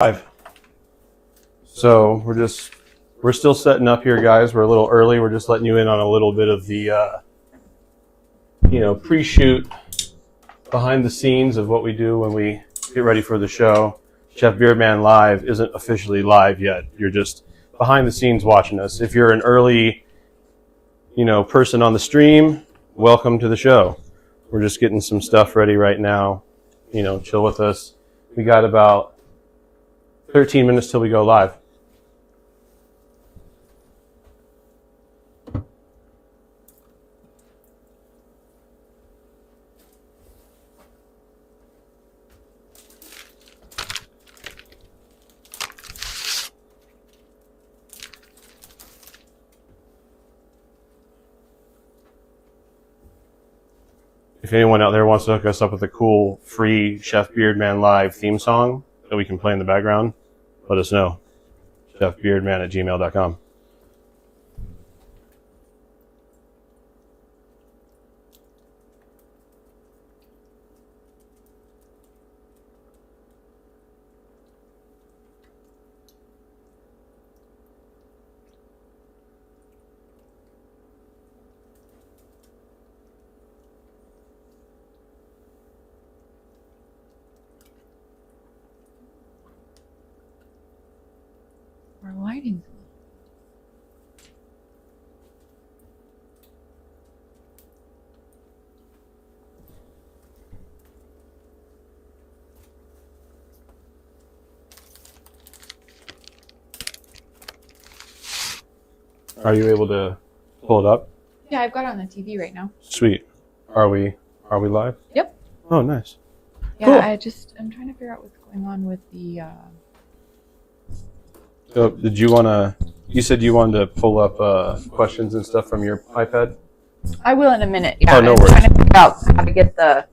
Five. So we're still setting up here, guys. We're a little early. We're just letting you in on a little bit of the pre-shoot, behind the scenes of what we do when we get ready for the show. Chef Beardman Live isn't officially live yet. You're just behind the scenes watching us. If you're an early, person on the stream, welcome to the show. We're just getting some stuff ready right now. Chill with us. We got about 13 minutes till we go live. If anyone out there wants to hook us up with a cool, free Chef Beardman Live theme song that we can play in the background, let us know. chefbeardman@gmail.com. Our lighting's Are you able to pull it up? Yeah, I've got it on the TV right now. Sweet. Are we live? Yep. Oh, nice. Yeah, Cool. I'm trying to figure out what's going on with the So you said you wanted to pull up questions and stuff from your iPad? I will in a minute. Yeah, Oh, no I'm worries. trying to figure out how to get the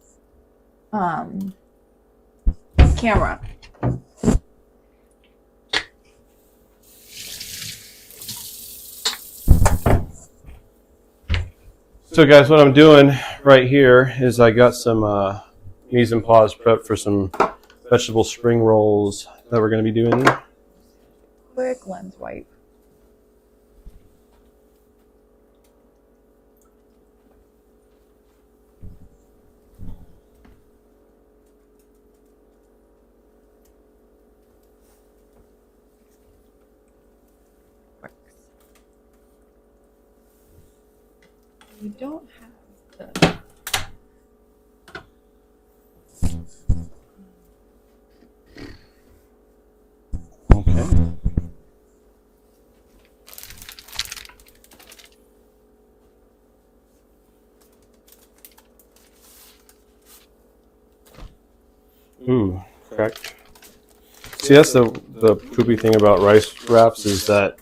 camera. So guys, what I'm doing right here is I got some mise en place prep for some vegetable spring rolls that we're going to be doing. Quick lens wipe. We don't have the Okay. Ooh, cracked. See, that's the poopy thing about rice wraps is that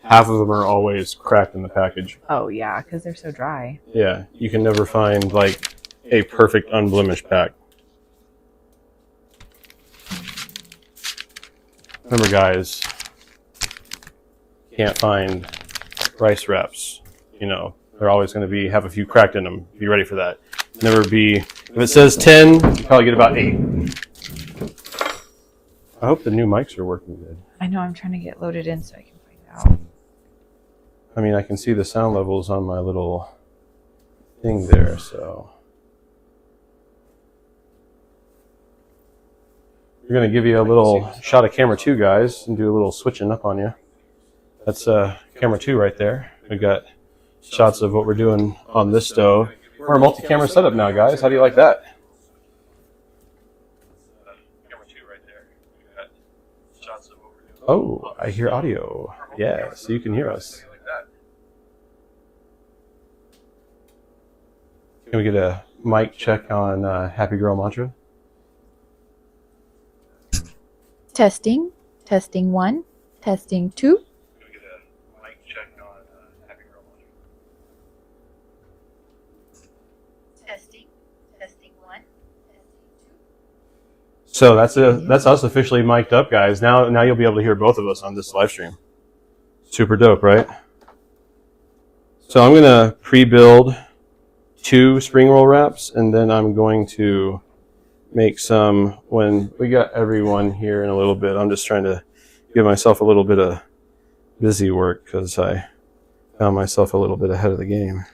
half of them are always cracked in the package. Oh yeah, because they're so dry. Yeah, you can never find like a perfect unblemished pack. Remember, guys, can't find rice wraps. They're always going to have a few cracked in them. Be ready for that. Never be. If it says 10, you probably get about 8. I hope the new mics are working good. I know. I'm trying to get loaded in so I can find out. I mean, I can see the sound levels on my little thing there, so. We're going to give you a little shot of camera 2, guys, and do a little switching up on you. That's camera 2 right there. We've got shots of what we're doing on this stove. We're a multi-camera setup now, guys. How do you like that? Camera 2 right there. We've got shots of what we're doing. Oh, I hear audio. Yeah, so you can hear us. Can we get a mic check on Happy Girl Mantra? Testing. Testing 1. Testing 2. Can we get a mic check on Happy Girl Mantra? Testing. Testing 1. Testing 2. So that's us officially mic'd up, guys. Now you'll be able to hear both of us on this live stream. Super dope, right? So I'm gonna pre-build 2 spring roll wraps, and then I'm going to make some when we got everyone here in a little bit. I'm just trying to give myself a little bit of busy work because I found myself a little bit ahead of the game.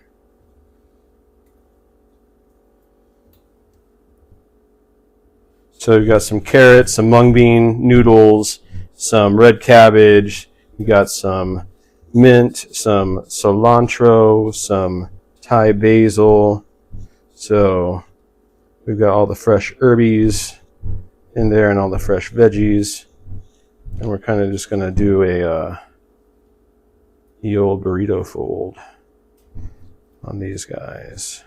So we've got some carrots, some mung bean noodles, some red cabbage. We got some mint, some cilantro, some Thai basil. So we've got all the fresh herbies in there and all the fresh veggies. And we're kind of just going to do the old burrito fold on these guys.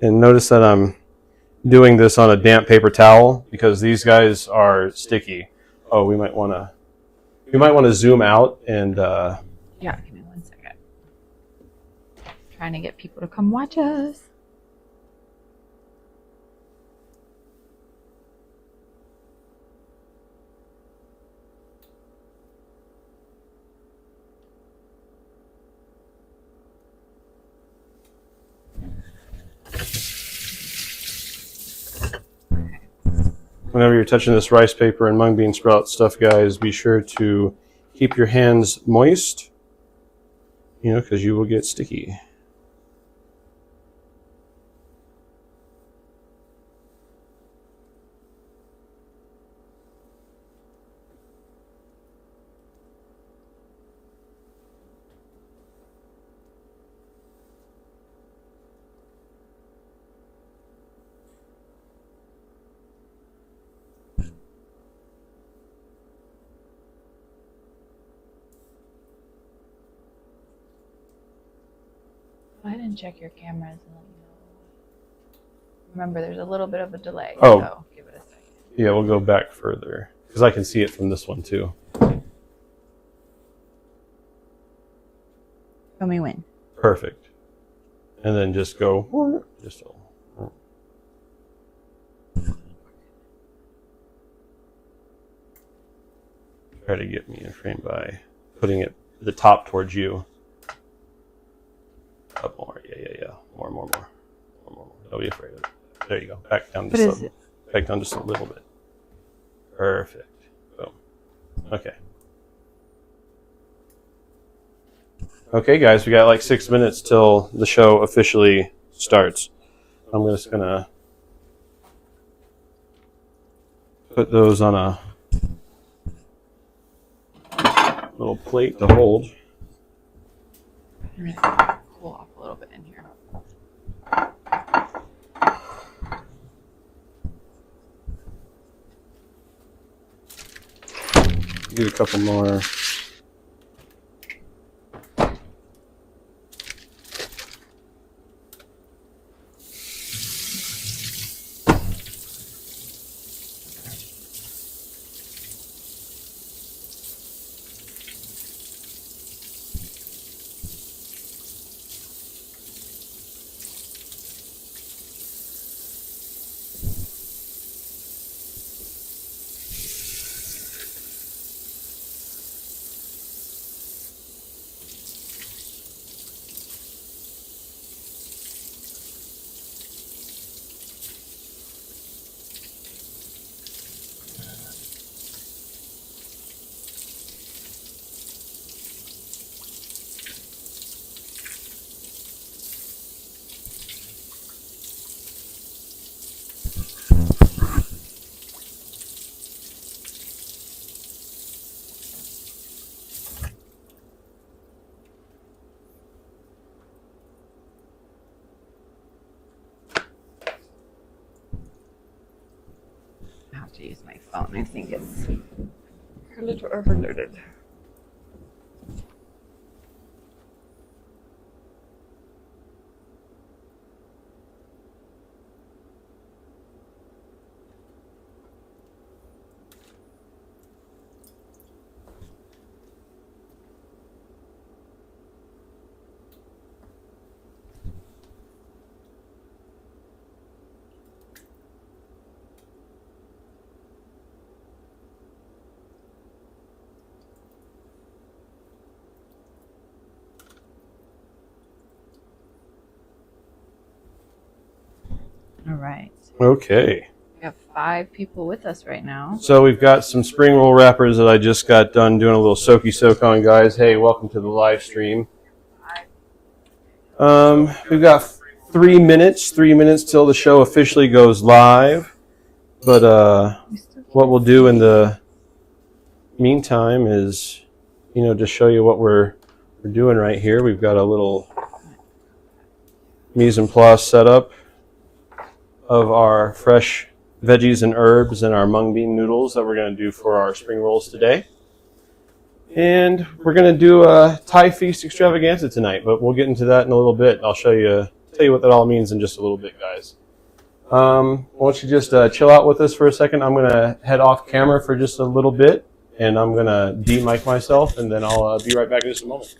And notice that I'm doing this on a damp paper towel because these guys are sticky. Oh, we might want to zoom out and Yeah, give me 1 second. Trying to get people to come watch us. whenever you're touching this rice paper and mung bean sprout stuff, guys, be sure to keep your hands moist, because you will get sticky. Go ahead and check your cameras and let me know. Remember, there's a little bit of a delay, Oh. so give it a second. Yeah, we'll go back further because I can see it from this one too. Show me when. Perfect. And then just go. Just try to get me in frame by putting it the top towards you. Up more. Yeah. More. Don't be afraid of it. There you go. Back down back down just a little bit. Perfect. Boom. Okay. Okay, guys, we got like 6 minutes till the show officially starts. I'm just gonna put those on a little plate to hold. I'm gonna cool off a little bit in here. Get a couple more. I have to use my phone. I think it's a little overloaded. right. Okay. We have 5 people with us right now. So we've got some spring roll wrappers that I just got done doing a little soaky soak on, guys. Hey, welcome to the live stream. We've got 3 minutes till the show officially goes live. But what we'll do in the meantime is, just show you what we're doing right here. We've got a little mise en place setup of our fresh veggies and herbs and our mung bean noodles that we're going to do for our spring rolls today. And we're going to do a Thai feast extravaganza tonight, but we'll get into that in a little bit. I'll tell you what that all means in just a little bit, guys. Why don't you just chill out with us for a second? I'm going to head off camera for just a little bit, and I'm going to de-mic myself, and then I'll be right back in just a moment.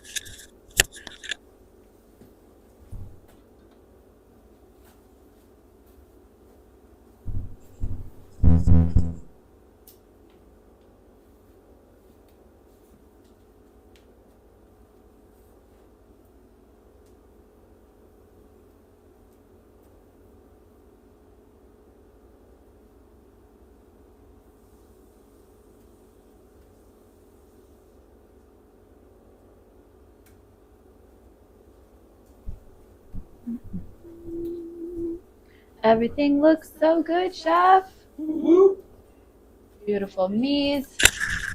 Everything looks so good, Chef. Woo. Beautiful mise.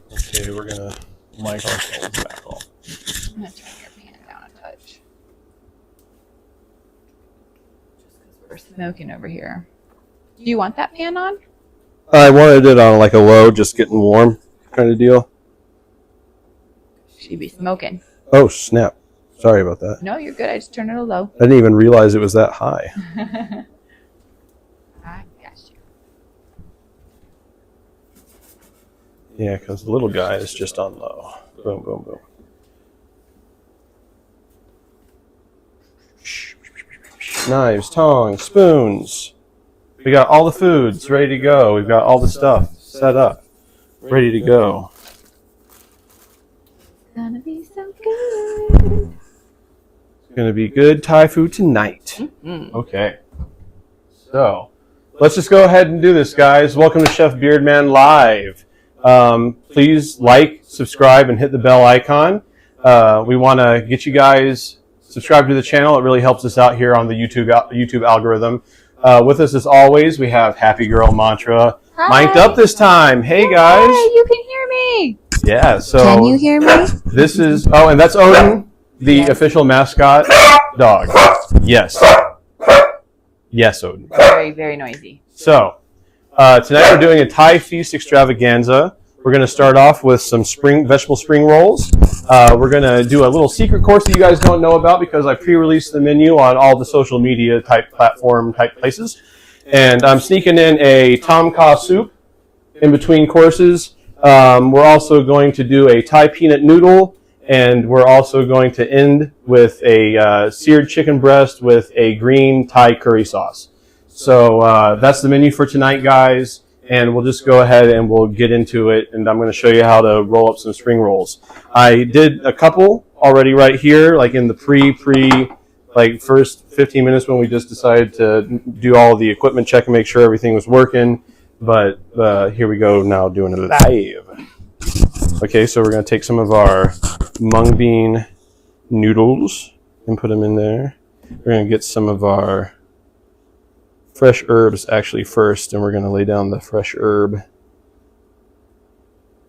Okay, we're going to mic ourselves back off. I'm going to turn your pan down a touch. Just because we're smoking over here. Do you want that pan on? I wanted it on like a low, just getting warm kind of deal. She'd be smoking. Oh, snap. Sorry about that. No, you're good. I just turned it a low. I didn't even realize it was that high. I got you. Yeah, because the little guy is just on low. Boom, boom, boom. Knives, tongs, spoons. We got all the foods ready to go. We've got all the stuff set up, ready to go. It's gonna be so good. It's going to be good Thai food tonight. Mm-hmm. Okay. So, let's just go ahead and do this, guys. Welcome to Chef Beardman Live. Please like, subscribe, and hit the bell icon. We want to get you guys subscribed to the channel. It really helps us out here on the YouTube algorithm. With us, as always, we have Happy Girl Mantra. Hi. Mic'd up this time. Hey, guys. Hey, you can hear me. Yeah, so Can you hear me? this is, and that's Odin, the Yes. official mascot dog. Yes. Yes, Odin. Very, very noisy. So, tonight we're doing a Thai feast extravaganza. We're going to start off with some vegetable spring rolls. We're going to do a little secret course that you guys don't know about because I pre-released the menu on all the social media type platform type places. And I'm sneaking in a tom kha soup in between courses. We're also going to do a Thai peanut noodle, and we're also going to end with a seared chicken breast with a green Thai curry sauce. So that's the menu for tonight, guys. And we'll just go ahead and we'll get into it. And I'm going to show you how to roll up some spring rolls. I did a couple already right here, like in the like first 15 minutes when we just decided to do all the equipment check and make sure everything was working. But here we go now doing it live. Okay, so we're going to take some of our mung bean noodles and put them in there. We're going to get some of our fresh herbs actually first, and we're going to lay down the fresh herb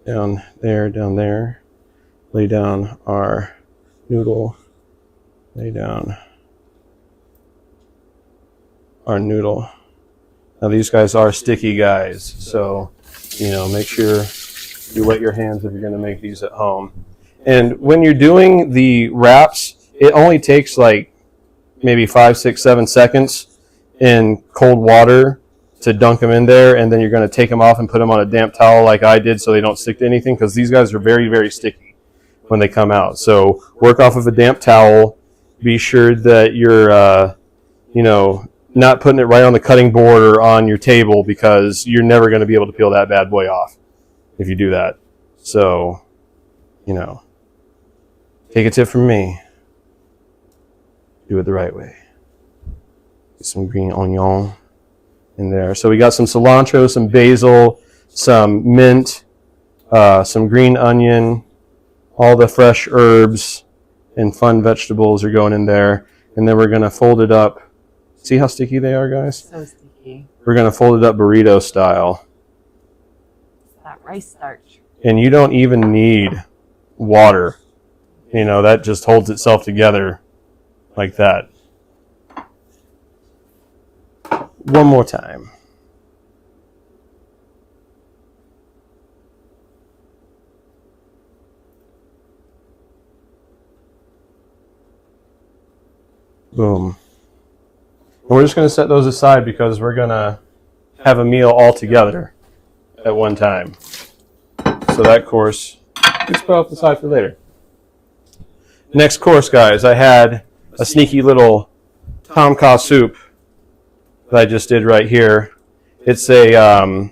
down there. Lay down our noodle. Lay down our noodle. Now these guys are sticky, guys, so make sure you wet your hands if you're going to make these at home. And when you're doing the wraps, it only takes like maybe 5, 6, 7 seconds in cold water to dunk them in there, and then you're going to take them off and put them on a damp towel like I did so they don't stick to anything, because these guys are very, very sticky when they come out. So work off of a damp towel. Be sure that you're, not putting it right on the cutting board or on your table, because you're never going to be able to peel that bad boy off if you do that. So, take a tip from me. Do it the right way. Get some green onion. in there. So we got some cilantro, some basil, some mint, some green onion, all the fresh herbs and fun vegetables are going in there. And then we're going to fold it up. See how sticky they are, guys? So sticky. We're going to fold it up burrito style. That rice starch. And you don't even need water. You know, that just holds itself together like that. One more time. Boom. And we're just going to set those aside because we're going to have a meal all together at one time. So that course gets put off the side for later. Next course, guys, I had a sneaky little tom kha soup that I just did right here. It's a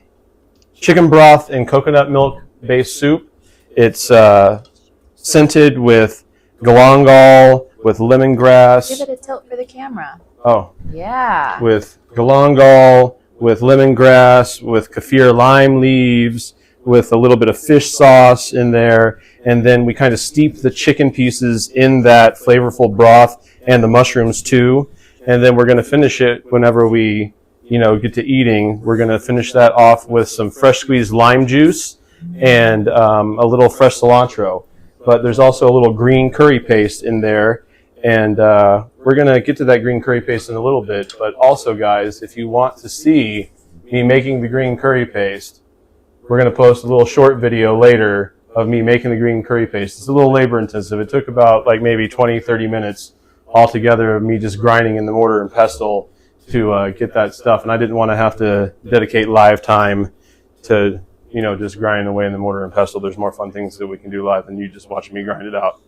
chicken broth and coconut milk based soup. It's scented with galangal, with lemongrass. Give it a tilt for the camera. Oh. Yeah. With galangal, with lemongrass, with kaffir lime leaves, with a little bit of fish sauce in there. And then we kind of steep the chicken pieces in that flavorful broth and the mushrooms too. And then we're going to finish it whenever we, get to eating. We're going to finish that off with some fresh squeezed lime juice and a little fresh cilantro. But there's also a little green curry paste in there. And we're going to get to that green curry paste in a little bit. But also, guys, if you want to see me making the green curry paste, we're going to post a little short video later of me making the green curry paste. It's a little labor intensive. It took about maybe 20, 30 minutes altogether of me just grinding in the mortar and pestle to get that stuff. And I didn't want to have to dedicate live time to, just grinding away in the mortar and pestle. There's more fun things that we can do live than you just watching me grind it out.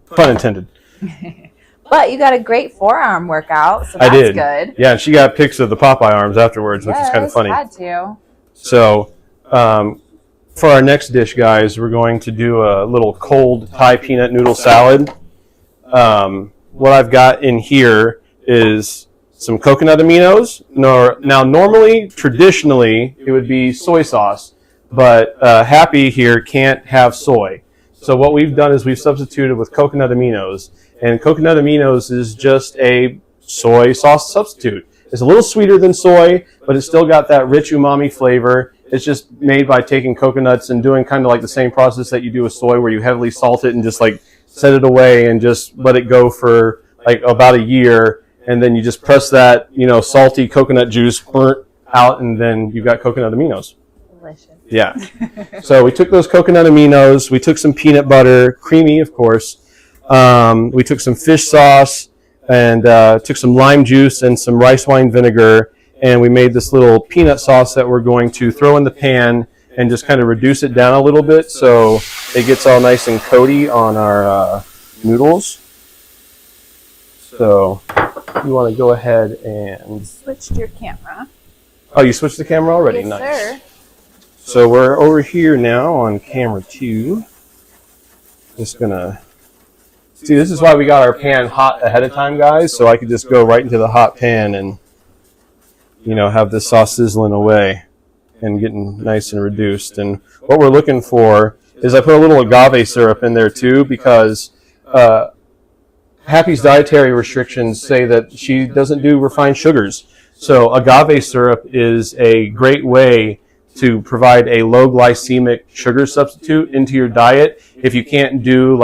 Pun intended. But you got a great forearm workout, so that's I did. Good. Yeah, and she got pics of the Popeye arms afterwards, which is kind of funny. Had to. So, for our next dish, guys, we're going to do a little cold Thai peanut noodle salad. What I've got in here is some coconut aminos. Now, normally, traditionally, it would be soy sauce, but Happy here can't have soy. So what we've done is we've substituted with coconut aminos, and coconut aminos is just a soy sauce substitute. It's a little sweeter than soy, but it's still got that rich umami flavor. It's just made by taking coconuts and doing kind of like the same process that you do with soy, where you heavily salt it and just set it away and just let it go for about a year, and then you just press that salty coconut juice burnt out, and then you've got coconut aminos. Delicious. Yeah. So we took those coconut aminos, we took some peanut butter, creamy of course, we took some fish sauce, and took some lime juice and some rice wine vinegar, and we made this little peanut sauce that we're going to throw in the pan and just kind of reduce it down a little bit so it gets all nice and coaty on our noodles. So you want to go ahead and... Switched your camera. Oh, you switched the camera already? Yes, nice. Sir. So we're over here now on camera 2. Just gonna... See, this is why we got our pan hot ahead of time, guys, so I could just go right into the hot pan and, have this sauce sizzling away and getting nice and reduced. And what we're looking for is I put a little agave syrup in there too, because Happy's dietary restrictions say that she doesn't do refined sugars. So agave syrup is a great way to provide a low glycemic sugar substitute into your diet if you can't do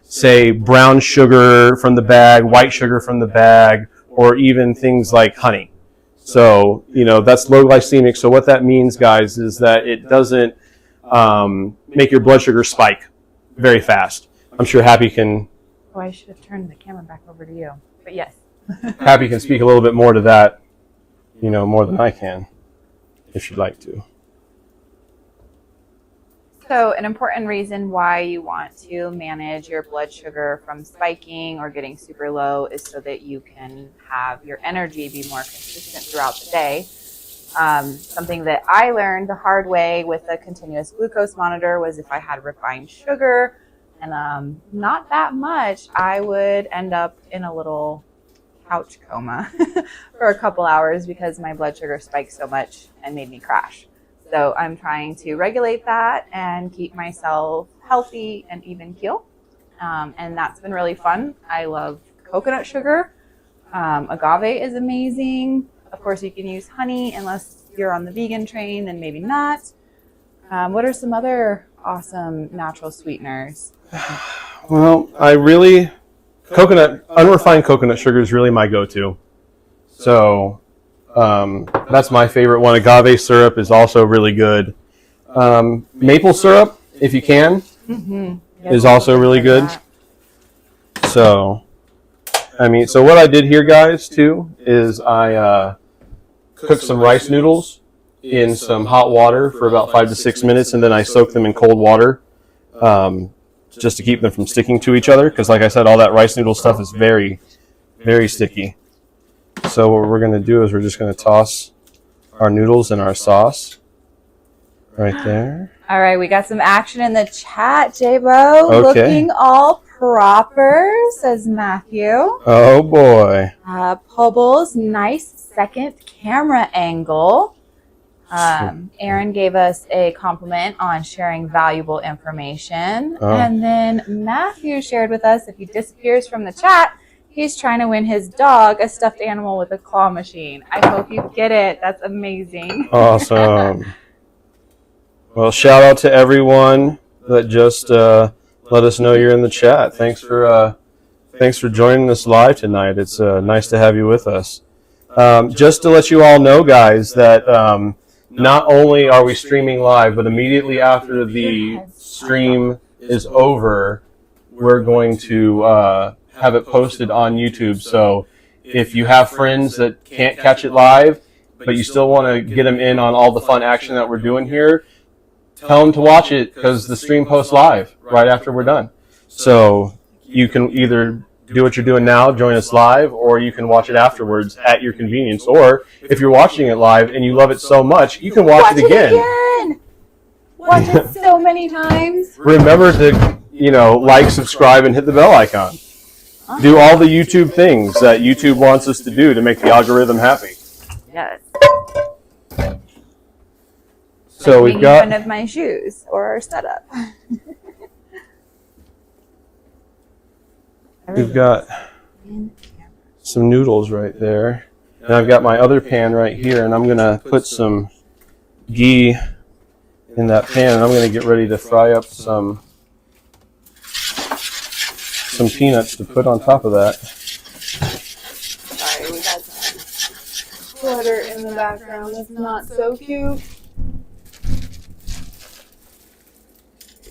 say brown sugar from the bag, white sugar from the bag, or even things like honey. So, that's low glycemic. So what that means, guys, is that it doesn't make your blood sugar spike very fast. I'm sure Happy can... Oh, I should have turned the camera back over to you. But yes. Happy can speak a little bit more to that, more than I can, if you'd like to. So an important reason why you want to manage your blood sugar from spiking or getting super low is so that you can have your energy be more consistent throughout the day. Something that I learned the hard way with a continuous glucose monitor was if I had refined sugar and not that much, I would end up in a little couch coma for a couple hours because my blood sugar spiked so much and made me crash. So I'm trying to regulate that and keep myself healthy and even keel. And that's been really fun. I love coconut sugar. Agave is amazing. Of course, you can use honey unless you're on the vegan train, then maybe not. What are some other awesome natural sweeteners? Well, unrefined coconut sugar is really my go-to. So that's my favorite one. Agave syrup is also really good. Maple syrup, if you can, is also really good. So, so what I did here, guys, too, is I cooked some rice noodles in some hot water for about 5 to 6 minutes, and then I soaked them in cold water just to keep them from sticking to each other, because like I said, all that rice noodle stuff is very, very sticky. So what we're going to do is we're just going to toss our noodles in our sauce right there. All right, we got some action in the chat, J-Bo. Okay. Looking all proper, says Matthew. Oh, boy. Pobbles, nice second camera angle. Aaron gave us a compliment on sharing valuable information. Oh. And then Matthew shared with us, if he disappears from the chat, he's trying to win his dog a stuffed animal with a claw machine. I hope you get it. That's amazing. Awesome. Well, shout out to everyone that just let us know you're in the chat. Thanks for joining us live tonight. It's nice to have you with us. Just to let you all know, guys, that not only are we streaming live, but immediately after the stream is over, we're going to have it posted on YouTube. So if you have friends that can't catch it live, but you still want to get them in on all the fun action that we're doing here, tell them to watch it, because the stream posts live right after we're done. So you can either do what you're doing now, join us live, or you can watch it afterwards at your convenience. Or if you're watching it live and you love it so much, you can watch it again. Watch it so many times. Remember to, like, subscribe, and hit the bell icon. Do all the YouTube things that YouTube wants us to do to make the algorithm happy. Yes. So we've got one of my shoes or our setup. We've got some noodles right there. And I've got my other pan right here, and I'm going to put some ghee in that pan, and I'm going to get ready to fry up some peanuts to put on top of that. Sorry, we got some clutter in the background. That's not so cute.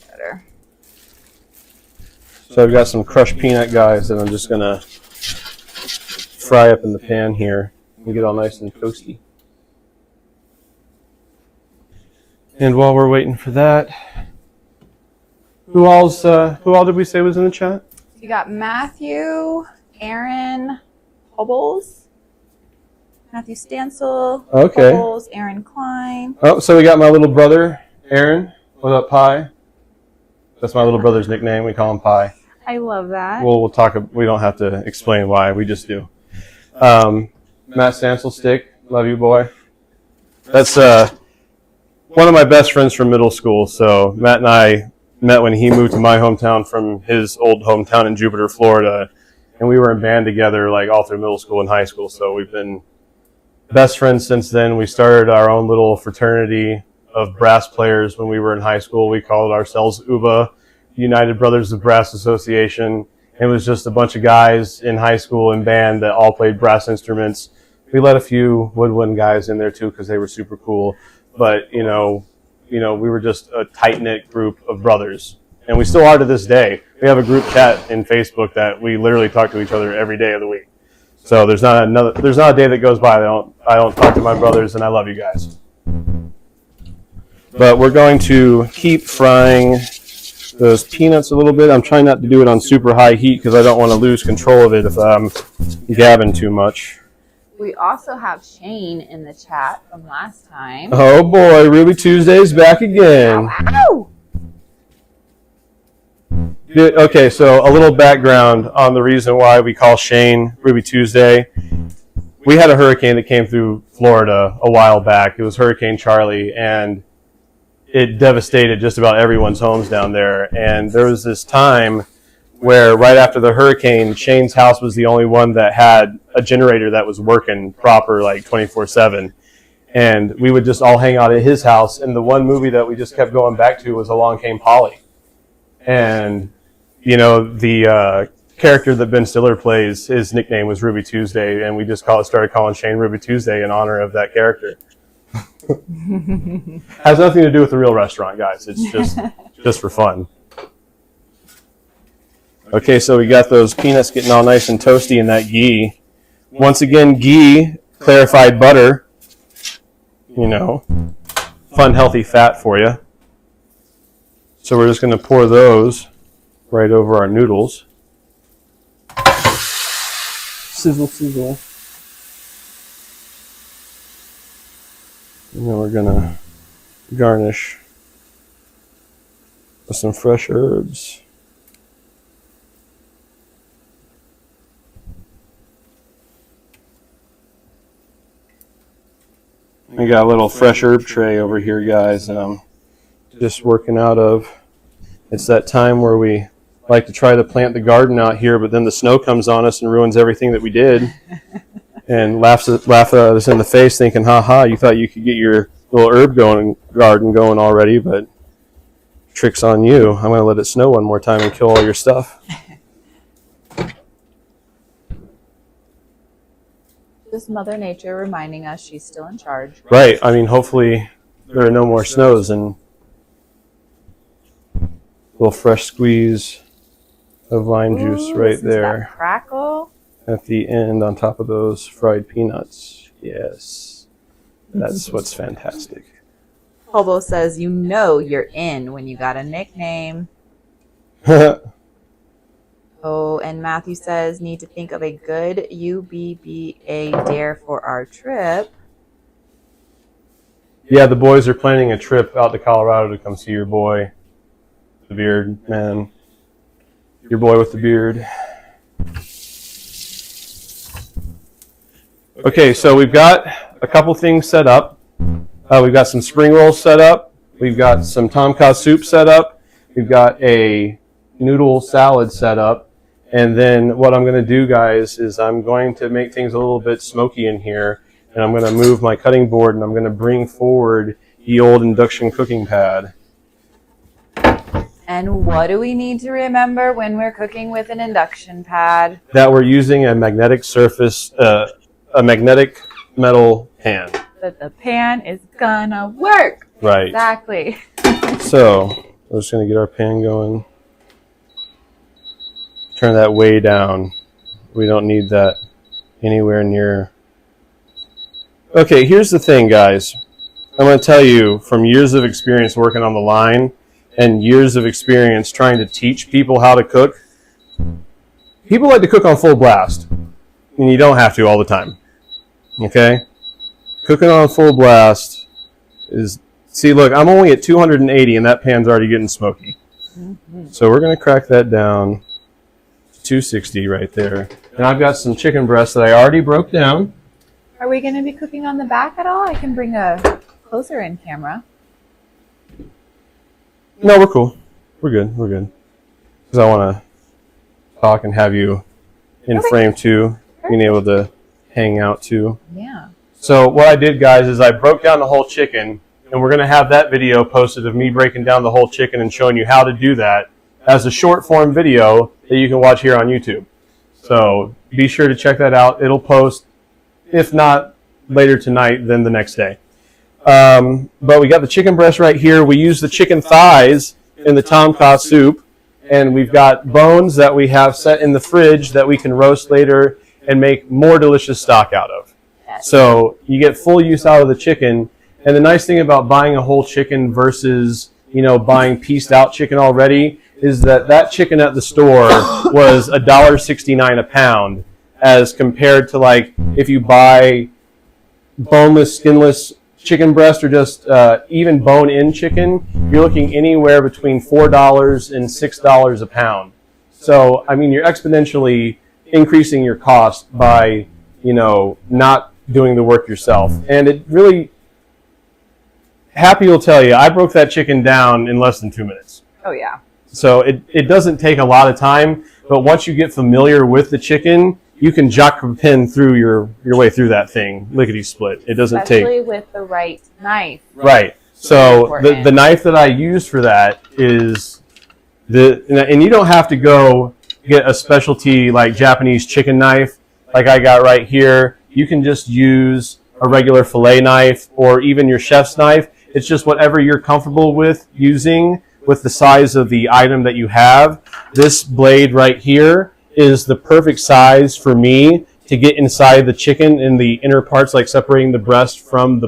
Better. So I've got some crushed peanut, guys, that I'm just going to fry up in the pan here and get all nice and toasty. And while we're waiting for that, who all did we say was in the chat? You got Matthew, Aaron, Hubbles, Matthew Stansel, Okay. Hubbles, Aaron Klein. Oh, so we got my little brother, Aaron. What up, Pie? That's my little brother's nickname. We call him Pie. I love that. We'll talk. We don't have to explain why. We just do. Matt Stansel, Stick. Love you, boy. That's one of my best friends from middle school. So Matt and I met when he moved to my hometown from his old hometown in Jupiter, Florida, and we were in band together like all through middle school and high school. So we've been best friends since then. We started our own little fraternity of brass players when we were in high school. We called ourselves UBA, United Brothers of Brass Association. It was just a bunch of guys in high school in band that all played brass instruments. We let a few woodwind guys in there too because they were super cool. But we were just a tight-knit group of brothers, and we still are to this day. We have a group chat in Facebook that we literally talk to each other every day of the week. So there's not a day that goes by that I don't talk to my brothers, and I love you guys. But we're going to keep frying those peanuts a little bit. I'm trying not to do it on super high heat because I don't want to lose control of it if I'm gabbing too much. We also have Shane in the chat from last time. Oh boy, Ruby Tuesday's back again. Ow, ow. Okay, so a little background on the reason why we call Shane Ruby Tuesday. We had a hurricane that came through Florida a while back. It was Hurricane Charlie, and it devastated just about everyone's homes down there. And there was this time where right after the hurricane, Shane's house was the only one that had a generator that was working proper, like 24/7. And we would just all hang out at his house. And the one movie that we just kept going back to was Along Came Polly. And, you know, the character that Ben Stiller plays, his nickname was Ruby Tuesday. And we just started calling Shane Ruby Tuesday in honor of that character. Has nothing to do with the real restaurant, guys. It's just for fun. Okay, so we got those peanuts getting all nice and toasty in that ghee. Once again, ghee, clarified butter. You know, fun, healthy fat for you. So we're just going to pour those right over our noodles. Sizzle, sizzle. And then we're going to garnish with some fresh herbs. We got a little fresh herb tray over here, guys, and I'm just working out of. It's that time where we like to try to plant the garden out here, but then the snow comes on us and ruins everything that we did, and laugh at us in the face, thinking, "Ha ha! You thought you could get your little garden going already, but trick's on you. I'm going to let it snow one more time and kill all your stuff." Just Mother Nature reminding us she's still in charge. Right. I mean, hopefully there are no more snows, and a little fresh squeeze of lime juice right there. That crackle At the end on top of those fried peanuts. Yes. That's what's fantastic. Hobo says, you know you're in when you got a nickname. Oh, and Matthew says, need to think of a good UBBA dare for our trip. Yeah, the boys are planning a trip out to Colorado to come see your boy, the Beardman. Your boy with the beard. Okay, so we've got a couple things set up. We've got some spring rolls set up. We've got some tom kha soup set up. We've got a noodle salad set up. And then what I'm going to do, guys, is I'm going to make things a little bit smoky in here. And I'm going to move my cutting board, and I'm going to bring forward the old induction cooking pad. And what do we need to remember when we're cooking with an induction pad? That we're using a magnetic surface, a magnetic metal pan. That the pan is gonna work. Right. Exactly. So we're just going to get our pan going. Turn that way down. We don't need that anywhere near. Okay, here's the thing, guys. I'm going to tell you from years of experience working on the line and years of experience trying to teach people how to cook. People like to cook on full blast, and you don't have to all the time. Okay? Cooking on full blast is... See, look, I'm only at 280, and that pan's already getting smoky. Mm-hmm. So we're going to crack that down. 260 right there. And I've got some chicken breasts that I already broke down. Are we going to be cooking on the back at all? I can bring a closer in camera. No, we're cool. We're good. We're good. Because I want to talk and have you in frame too, being able to hang out too. Yeah. So what I did, guys, is I broke down the whole chicken, and we're going to have that video posted of me breaking down the whole chicken and showing you how to do that as a short form video that you can watch here on YouTube. So be sure to check that out. It'll post, if not later tonight, then the next day. But we got the chicken breast right here. We use the chicken thighs in the tom kha soup, and we've got bones that we have set in the fridge that we can roast later and make more delicious stock out of. So you get full use out of the chicken. And the nice thing about buying a whole chicken versus, buying pieced out chicken already is that chicken at the store was $1.69 a pound, as compared to like if you buy boneless, skinless chicken breast or just even bone-in chicken, you're looking anywhere between $4 and $6 a pound. So, I mean, you're exponentially increasing your cost by, not doing the work yourself. And it really, Happy will tell you, I broke that chicken down in less than 2 minutes. Oh, yeah. So it doesn't take a lot of time, but once you get familiar with the chicken, you can jock a pin through your way through that thing, lickety split. It doesn't Especially with the right knife. Right. So the knife that I use for that is and you don't have to go get a specialty like Japanese chicken knife like I got right here. You can just use a regular fillet knife or even your chef's knife. It's just whatever you're comfortable with using with the size of the item that you have. This blade right here is the perfect size for me to get inside the chicken in the inner parts, like separating the breast from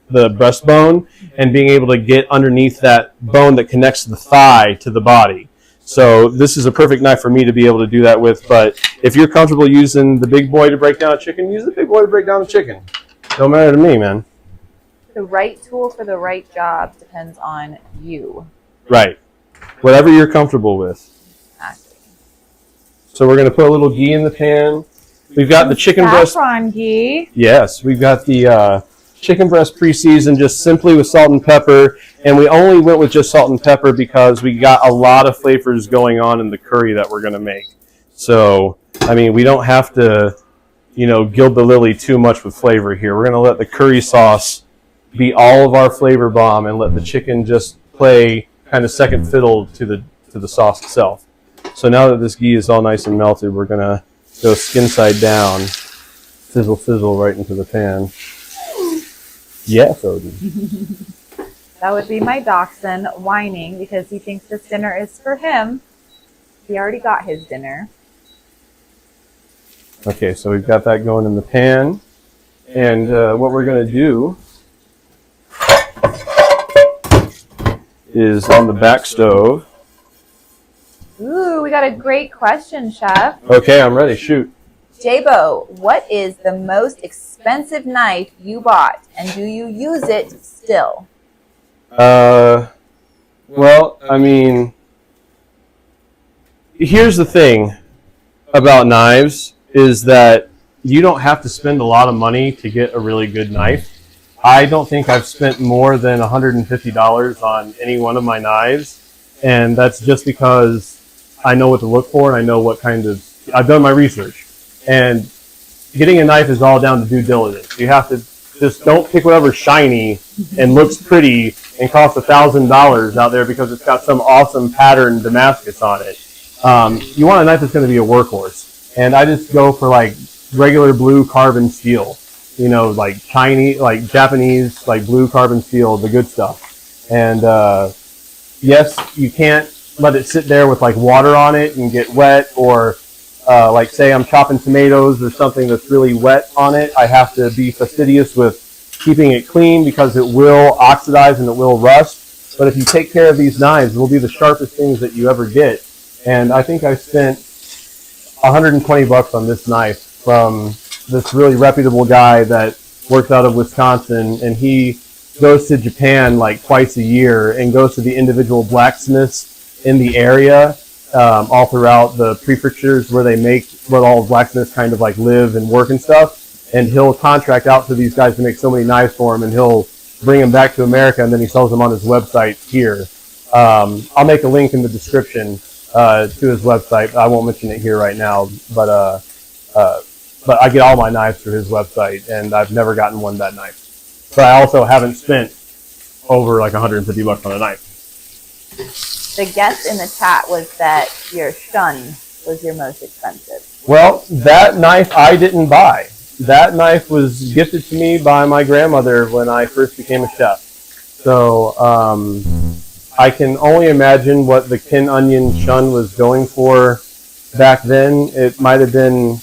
the breastbone and being able to get underneath that bone that connects the thigh to the body. So this is a perfect knife for me to be able to do that with. But if you're comfortable using the big boy to break down a chicken, use the big boy to break down a chicken. Don't matter to me, man. The right tool for the right job depends on you. Right. Whatever you're comfortable with. Exactly. So we're going to put a little ghee in the pan. We've got the chicken breast. Saffron ghee. Yes, we've got the chicken breast pre-seasoned just simply with salt and pepper. And we only went with just salt and pepper because we got a lot of flavors going on in the curry that we're going to make. So, I mean, we don't have to, gild the lily too much with flavor here. We're going to let the curry sauce be all of our flavor bomb and let the chicken just play kind of second fiddle to the sauce itself. So now that this ghee is all nice and melted, we're going to go skin side down, fizzle, fizzle right into the pan. Yes, Odin. That would be my dachshund whining because he thinks this dinner is for him. He already got his dinner. Okay, so we've got that going in the pan. And what we're going to do is on the back stove. Ooh, we got a great question, Chef. Okay, I'm ready. Shoot. Jabo, what is the most expensive knife you bought, and do you use it still? Well, I mean, here's the thing about knives is that you don't have to spend a lot of money to get a really good knife. I don't think I've spent more than $150 on any one of my knives, and that's just because I know what to look for and I know what kind of, I've done my research. And getting a knife is all down to due diligence. You have to just don't pick whatever's shiny and looks pretty and costs $1,000 out there because it's got some awesome pattern Damascus on it. You want a knife that's going to be a workhorse. And I just go for like regular blue carbon steel. Like Chinese, like Japanese, like blue carbon steel, the good stuff. And yes, you can't let it sit there with like water on it and get wet, or like say I'm chopping tomatoes or something that's really wet on it. I have to be fastidious with keeping it clean because it will oxidize and it will rust. But if you take care of these knives, it will be the sharpest things that you ever get. And I think I spent $120 on this knife from this really reputable guy that works out of Wisconsin, and he goes to Japan like twice a year and goes to the individual blacksmiths in the area all throughout the prefectures where they make, where all blacksmiths kind of like live and work and stuff. And he'll contract out to these guys to make so many knives for him, and he'll bring them back to America, and then he sells them on his website here. I'll make a link in the description to his website. I won't mention it here right now, but I get all my knives through his website, and I've never gotten one that nice. But I also haven't spent over like $150 on a knife. The guess in the chat was that your shun was your most expensive. Well, that knife I didn't buy. That knife was gifted to me by my grandmother when I first became a chef. So I can only imagine what the kin onion shun was going for back then. It might have been,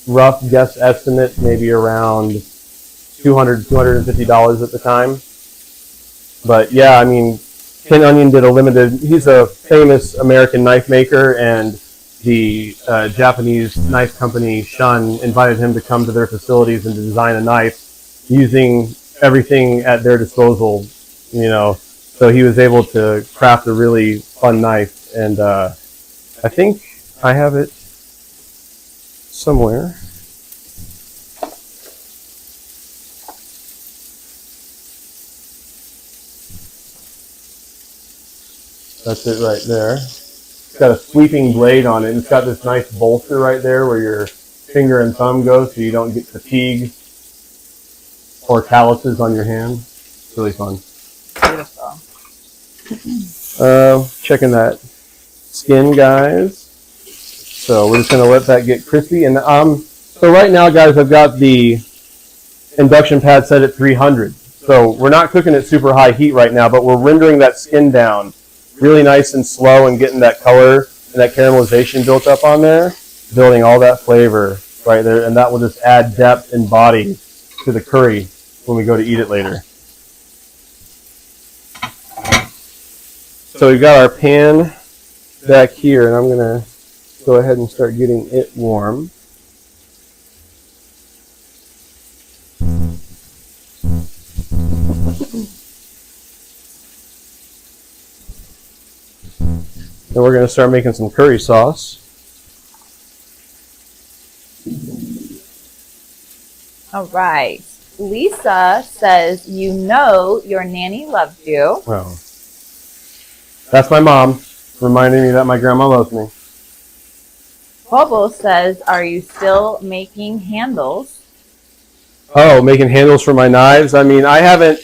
rough guess estimate, maybe around $200, $250 at the time. But yeah, I mean, Kin Onion did a limited, he's a famous American knife maker, and the Japanese knife company Shun invited him to come to their facilities and to design a knife using everything at their disposal, you know. So he was able to craft a really fun knife, and I think I have it somewhere. That's it right there. It's got a sweeping blade on it, and it's got this nice bolster right there where your finger and thumb go, so you don't get fatigue or calluses on your hand. It's really fun. Beautiful. Checking that skin, guys. So we're just going to let that get crispy. And so right now, guys, I've got the induction pad set at 300. So we're not cooking at super high heat right now, but we're rendering that skin down really nice and slow and getting that color and that caramelization built up on there, building all that flavor right there. And that will just add depth and body to the curry when we go to eat it later. So we've got our pan back here, and I'm going to go ahead and start getting it warm. And we're going to start making some curry sauce. All right. Lisa says, you know your nanny loved you. Oh. That's my mom, reminding me that my grandma loves me. Bobo says, are you still making handles? Oh, making handles for my knives? I mean, I haven't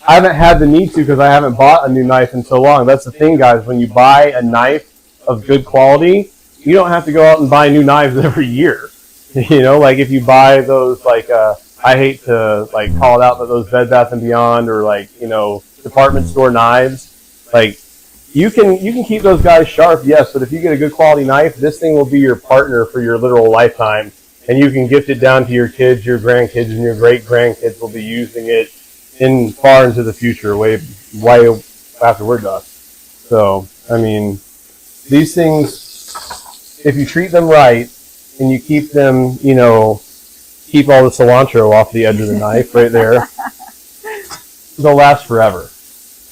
had the need to because I haven't bought a new knife in so long. That's the thing, guys. When you buy a knife of good quality, you don't have to go out and buy new knives every year. You know, like if you buy those, like, I hate to like call it out, but those Bed Bath & Beyond or like, you know, department store knives, like you can keep those guys sharp, yes, but if you get a good quality knife, this thing will be your partner for your literal lifetime, and you can gift it down to your kids, your grandkids, and your great-grandkids will be using it in far into the future, way after we're done. So, I mean, these things, if you treat them right and you keep them, you know, keep all the cilantro off the edge of the knife right there, they'll last forever.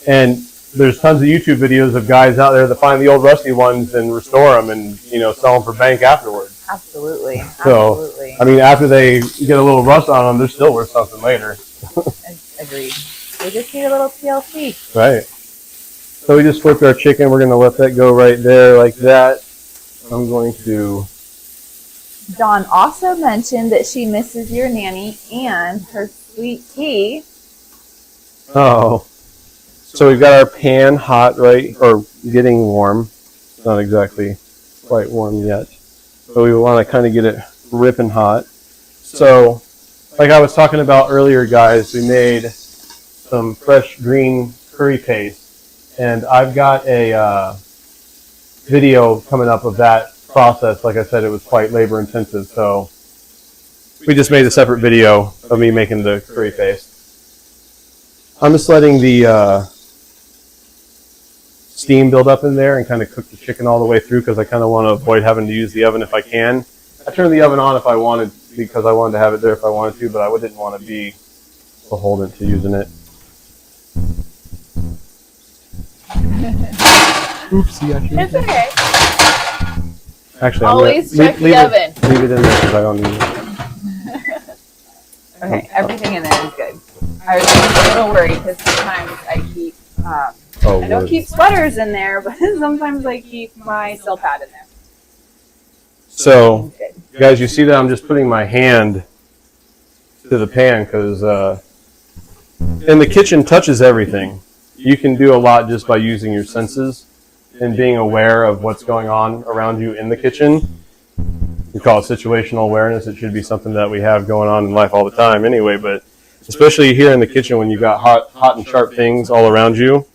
And there's tons of YouTube videos of guys out there that find the old rusty ones and restore them and, you know, sell them for bank afterwards. Absolutely. So, Absolutely. I mean, after they get a little rust on them, they're still worth something later. Agreed. We just need a little TLC. Right. So we just flipped our chicken. We're going to let that go right there like that. I'm going to... Dawn also mentioned that she misses your nanny and her sweet tea. Oh. So we've got our pan hot, right, or getting warm. It's not exactly quite warm yet. But we want to kind of get it ripping hot. So, like I was talking about earlier, guys, we made some fresh green curry paste. And I've got a video coming up of that process. Like I said, it was quite labor intensive. So we just made a separate video of me making the curry paste. I'm just letting the steam build up in there and kind of cook the chicken all the way through because I kind of want to avoid having to use the oven if I can. I turn the oven on if I wanted because I wanted to have it there if I wanted to, but I didn't want to be beholden to using it. Oopsie, actually. It's okay. Actually, Always check the oven. Leave it in there because I don't need it. Okay, everything in there is good. I was a little worried because sometimes I keep, I don't keep sweaters in there, but sometimes I keep my cell pad in there. So, guys, you see that I'm just putting my hand to the pan because, and the kitchen touches everything. You can do a lot just by using your senses and being aware of what's going on around you in the kitchen. We call it situational awareness. It should be something that we have going on in life all the time anyway, but especially here in the kitchen when you've got hot and sharp things all around you,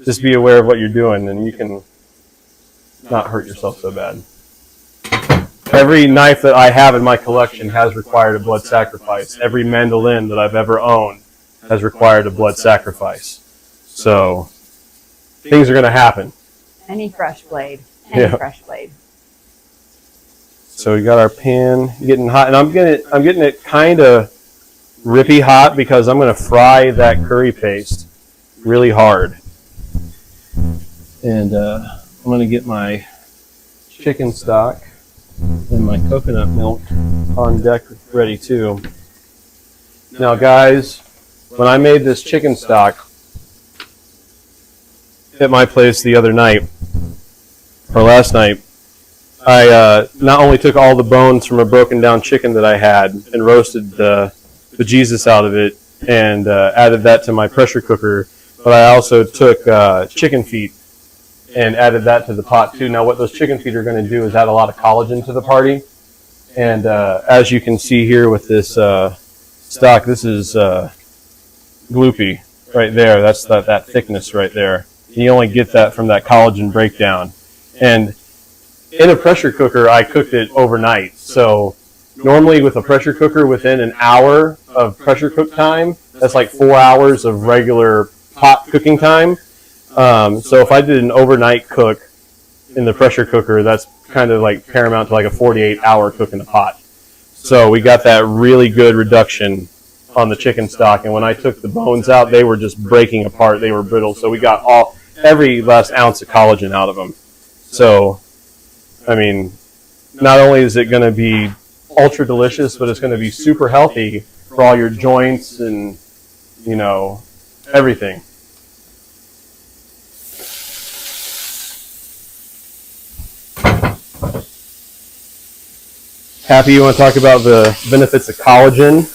just be aware of what you're doing and you can not hurt yourself so bad. Every knife that I have in my collection has required a blood sacrifice. Every mandolin that I've ever owned has required a blood sacrifice. So things are going to happen. Any fresh blade. Any fresh blade. So we got our pan getting hot, and I'm getting it kind of rippy hot because I'm going to fry that curry paste really hard. And I'm going to get my chicken stock and my coconut milk on deck ready too. Now guys, when I made this chicken stock at my place the other night, or last night, I not only took all the bones from a broken down chicken that I had and roasted the bejesus out of it and added that to my pressure cooker, but I also took chicken feet and added that to the pot too. Now what those chicken feet are going to do is add a lot of collagen to the party. And as you can see here with this stock, this is gloopy right there. That's that thickness right there. You only get that from that collagen breakdown. And in a pressure cooker, I cooked it overnight. So normally with a pressure cooker, within an hour of pressure cook time, that's like 4 hours of regular pot cooking time. So if I did an overnight cook in the pressure cooker, that's kind of like paramount to like a 48-hour cook in a pot. So we got that really good reduction on the chicken stock. And when I took the bones out, they were just breaking apart. They were brittle. So we got every last ounce of collagen out of them. So, I mean, not only is it going to be ultra delicious, but it's going to be super healthy for all your joints and, you know, everything. Happy, you want to talk about the benefits of collagen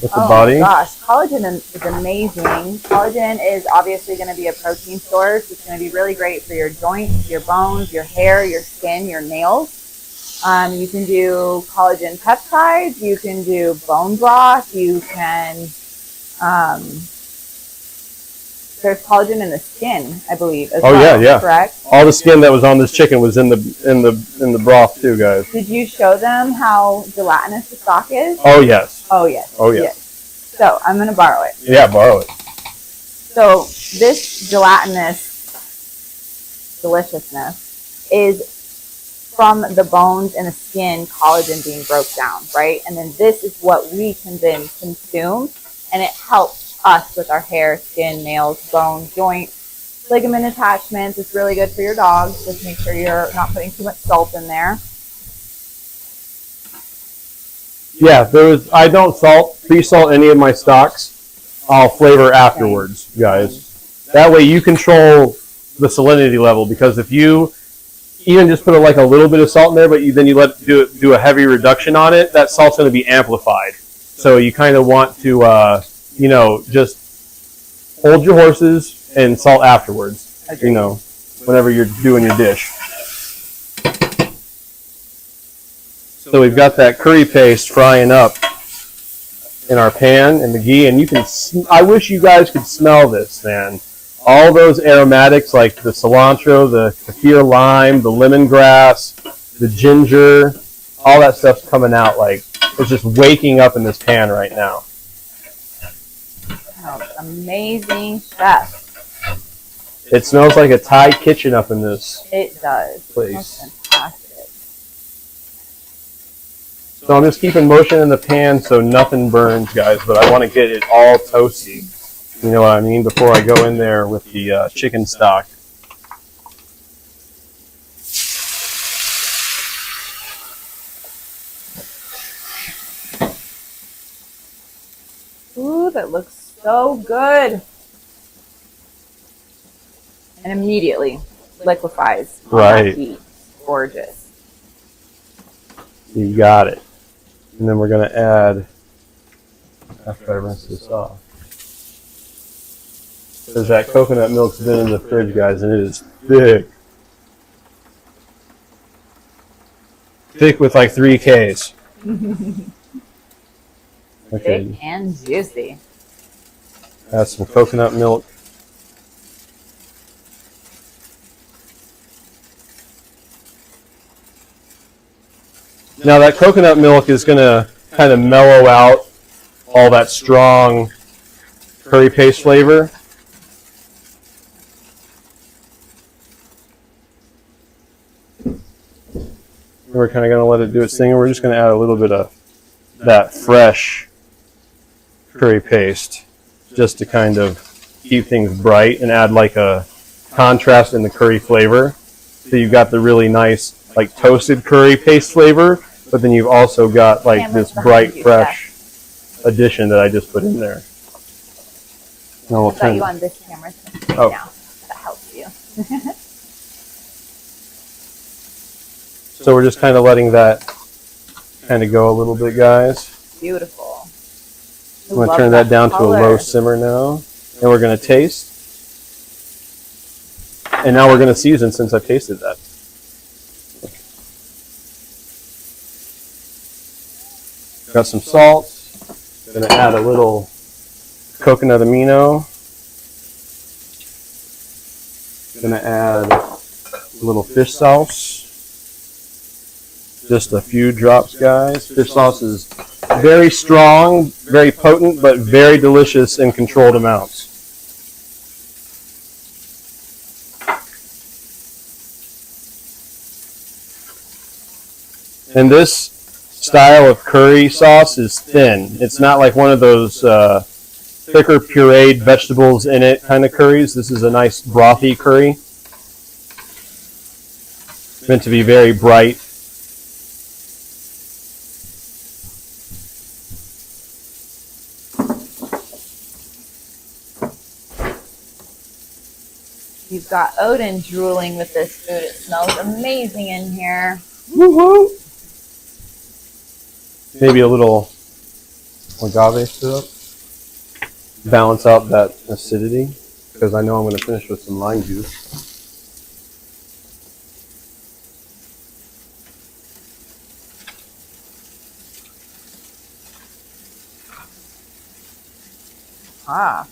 with the body? Oh my gosh, collagen is amazing. Collagen is obviously going to be a protein source. It's going to be really great for your joints, your bones, your hair, your skin, your nails. You can do collagen peptides. You can do bone broth. You can. There's collagen in the skin, I believe. As well, yeah. Correct. All the skin that was on this chicken was in the broth too, guys. Did you show them how gelatinous the stock is? Oh yes. Oh yes. Oh yes. So I'm going to borrow it. Yeah, borrow it. So this gelatinous deliciousness is from the bones and the skin collagen being broke down, right? And then this is what we can then consume, and it helps us with our hair, skin, nails, bone, joints, ligament attachments. It's really good for your dogs. Just make sure you're not putting too much salt in there. Yeah, I don't pre-salt any of my stocks. I'll flavor afterwards, guys. That way you control the salinity level, because if you even just put like a little bit of salt in there, but then you do a heavy reduction on it, that salt's going to be amplified. So you kind of want to you know, just hold your horses and salt afterwards. Agreed. You know, whenever you're doing your dish. So we've got that curry paste frying up in our pan and the ghee, and you can. I wish you guys could smell this, man. All those aromatics like the cilantro, the kaffir lime, the lemongrass, the ginger, all that stuff's coming out like it's just waking up in this pan right now. Oh, amazing, chef. It smells like a Thai kitchen up in this It does. place. That's fantastic. So I'm just keeping motion in the pan so nothing burns, guys, but I want to get it all toasty. You know what I mean? Before I go in there with the chicken stock. Ooh, that looks so good. And immediately liquefies. On Right. that heat. Gorgeous. You got it. And then we're going to add, after I rinse this off, because that coconut milk's been in the fridge, guys, and it is thick. Thick with like 3 Ks. Okay, Thick and juicy. add some coconut milk. Now that coconut milk is going to kind of mellow out all that strong curry paste flavor. We're kind of going to let it do its thing, and we're just going to add a little bit of that fresh curry paste just to kind of keep things bright and add like a contrast in the curry flavor. So you've got the really nice like toasted curry paste flavor, but then you've also got like this bright, fresh addition that I just put in there. I'll got you on this camera now. That helps you. So we're just kind of letting that kind of go a little bit, guys. Beautiful. I'm going to turn that down to a low simmer now. And we're going to taste. And now we're going to season since I've tasted that. Got some salt. Going to add a little coconut amino. Going to add a little fish sauce. Just a few drops, guys. Fish sauce is very strong, very potent, but very delicious in controlled amounts. And this style of curry sauce is thin. It's not like one of those thicker pureed vegetables in it kind of curries. This is a nice brothy curry. Meant to be very bright. You've got Odin drooling with this food. It smells amazing in here. Woohoo! Maybe a little agave syrup. Balance out that acidity, because I know I'm going to finish with some lime juice. Ah.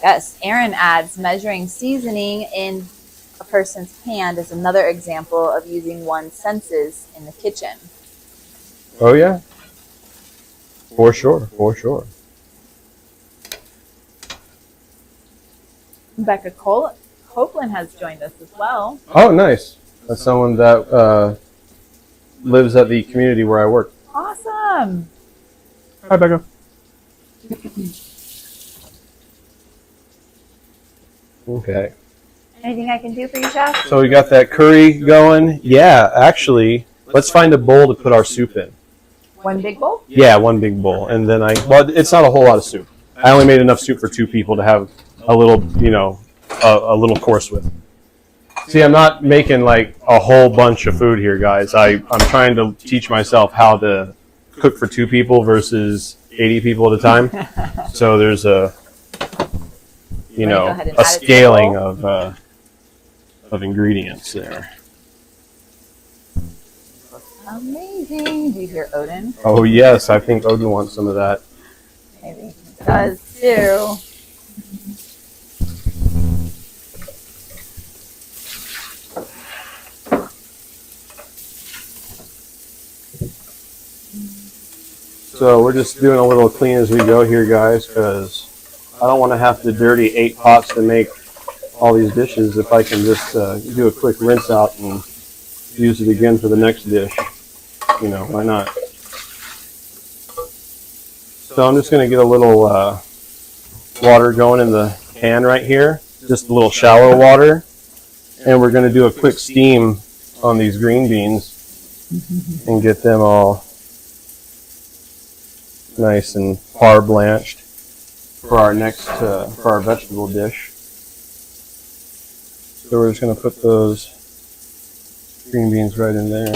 Yes, Aaron adds measuring seasoning in a person's hand is another example of using one's senses in the kitchen. Oh yeah, for sure, for sure. Becca Copeland has joined us as well. Oh, nice. That's someone that lives at the community where I work. Awesome. Hi, Becca. Okay. Anything I can do for you, Chef? So we got that curry going. Yeah, actually, let's find a bowl to put our soup in. One big bowl? Yeah, one big bowl. And then well, it's not a whole lot of soup. I only made enough soup for 2 people to have a little, a little course with. See, I'm not making like a whole bunch of food here, guys. I'm trying to teach myself how to cook for 2 people versus 80 people at a time. So there's a scaling of ingredients there. Amazing. Do you hear Odin? Oh yes, I think Odin wants some of that. Maybe he does too. So we're just doing a little clean as we go here, guys, because I don't want to have to dirty 8 pots to make all these dishes if I can just do a quick rinse out and use it again for the next dish. Why not? So I'm just going to get a little water going in the pan right here, just a little shallow water, and we're going to do a quick steam on these green beans and get them all nice and par blanched for our next for our vegetable dish. So we're just going to put those green beans right in there.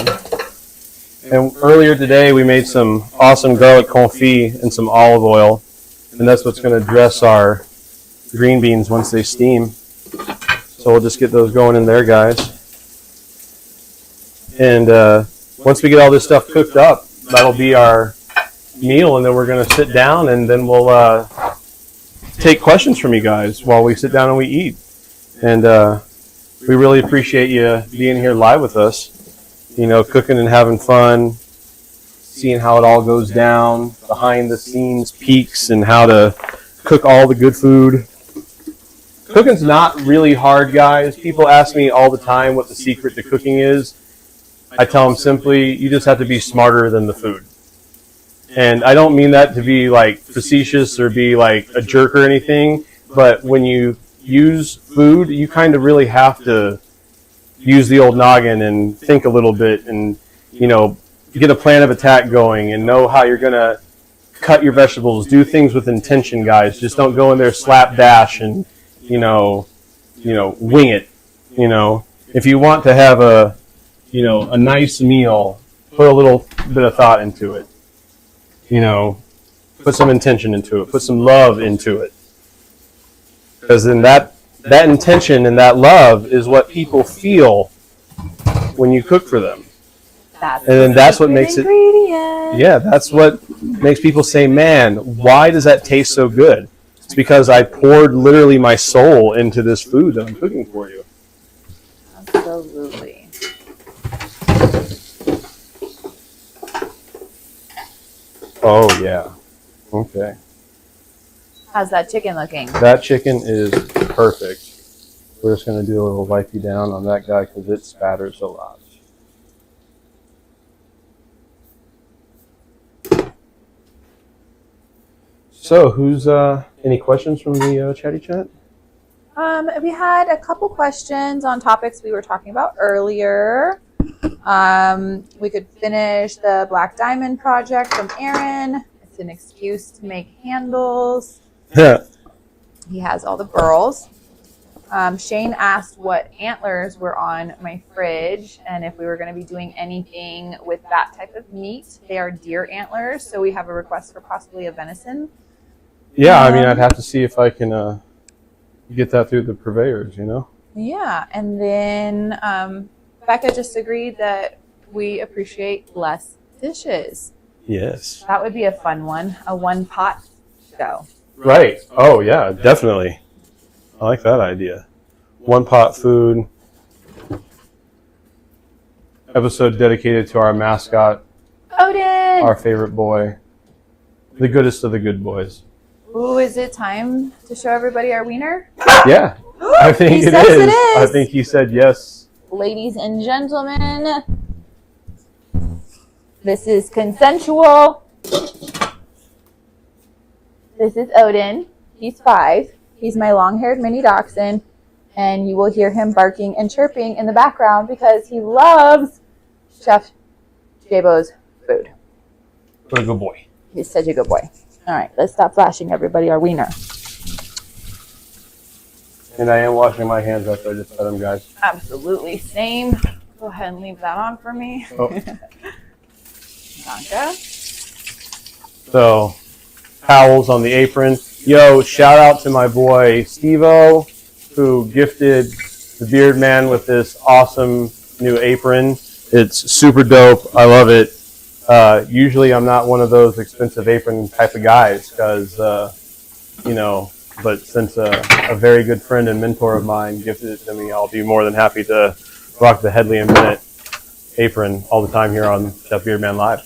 And earlier today we made some awesome garlic confit and some olive oil, and that's what's going to dress our green beans once they steam. So we'll just get those going in there, guys. And once we get all this stuff cooked up, that'll be our meal, and then we're going to sit down, and then we'll take questions from you guys while we sit down and we eat. And we really appreciate you being here live with us, cooking and having fun, seeing how it all goes down, behind the scenes peaks, and how to cook all the good food. Cooking's not really hard, guys. People ask me all the time what the secret to cooking is. I tell them simply, you just have to be smarter than the food. And I don't mean that to be like facetious or be like a jerk or anything, but when you use food, you kind of really have to use the old noggin and think a little bit and, you know, get a plan of attack going and know how you're going to cut your vegetables. Do things with intention, guys. Just don't go in there slapdash and, you know, wing it. You know, if you want to have a nice meal, put a little bit of thought into it. You know, put some intention into it. Put some love into it. Because then that intention and that love is what people feel when you cook for them. And then that's what makes it. Yeah, that's what makes people say, "Man, why does that taste so good?" It's because I poured literally my soul into this food that I'm cooking for you. Absolutely. Oh yeah. Okay. How's that chicken looking? That chicken is perfect. We're just going to do a little wipey down on that guy because it spatters a lot. So, who's any questions from the chatty chat? We had a couple questions on topics we were talking about earlier. We could finish the Black Diamond project from Aaron. It's an excuse to make handles. He has all the burls. Shane asked what antlers were on my fridge and if we were going to be doing anything with that type of meat. They are deer antlers, so we have a request for possibly a venison. Yeah, I mean, I'd have to see if I can get that through the purveyors, you know? Yeah, and then Becca just agreed that we appreciate less dishes. Yes. That would be a fun one, a one-pot show. Right. Oh, yeah, definitely. I like that idea. One pot food. Episode dedicated to our mascot, Odin! our favorite boy, the goodest of the good boys. Ooh, is it time to show everybody our wiener? Yeah, I think He it says is. it is. I think he said yes. Ladies and gentlemen, this is consensual. This is Odin. He's 5. He's my long-haired mini dachshund, and you will hear him barking and chirping in the background because he loves Chef Jabo's food. What a good boy. He's such a good boy. All right, let's stop flashing everybody our wiener. And I am washing my hands after I just fed him, guys. Absolutely, same. Go ahead and leave that on for me. Oh. Danka. So, towels on the apron. Yo, shout out to my boy Steve-O, who gifted the Beardman with this awesome new apron. It's super dope. I love it. Usually I'm not one of those expensive apron type of guys because, but since a very good friend and mentor of mine gifted it to me, I'll be more than happy to rock the Headley and Bennett apron all the time here on Chef Beardman Live.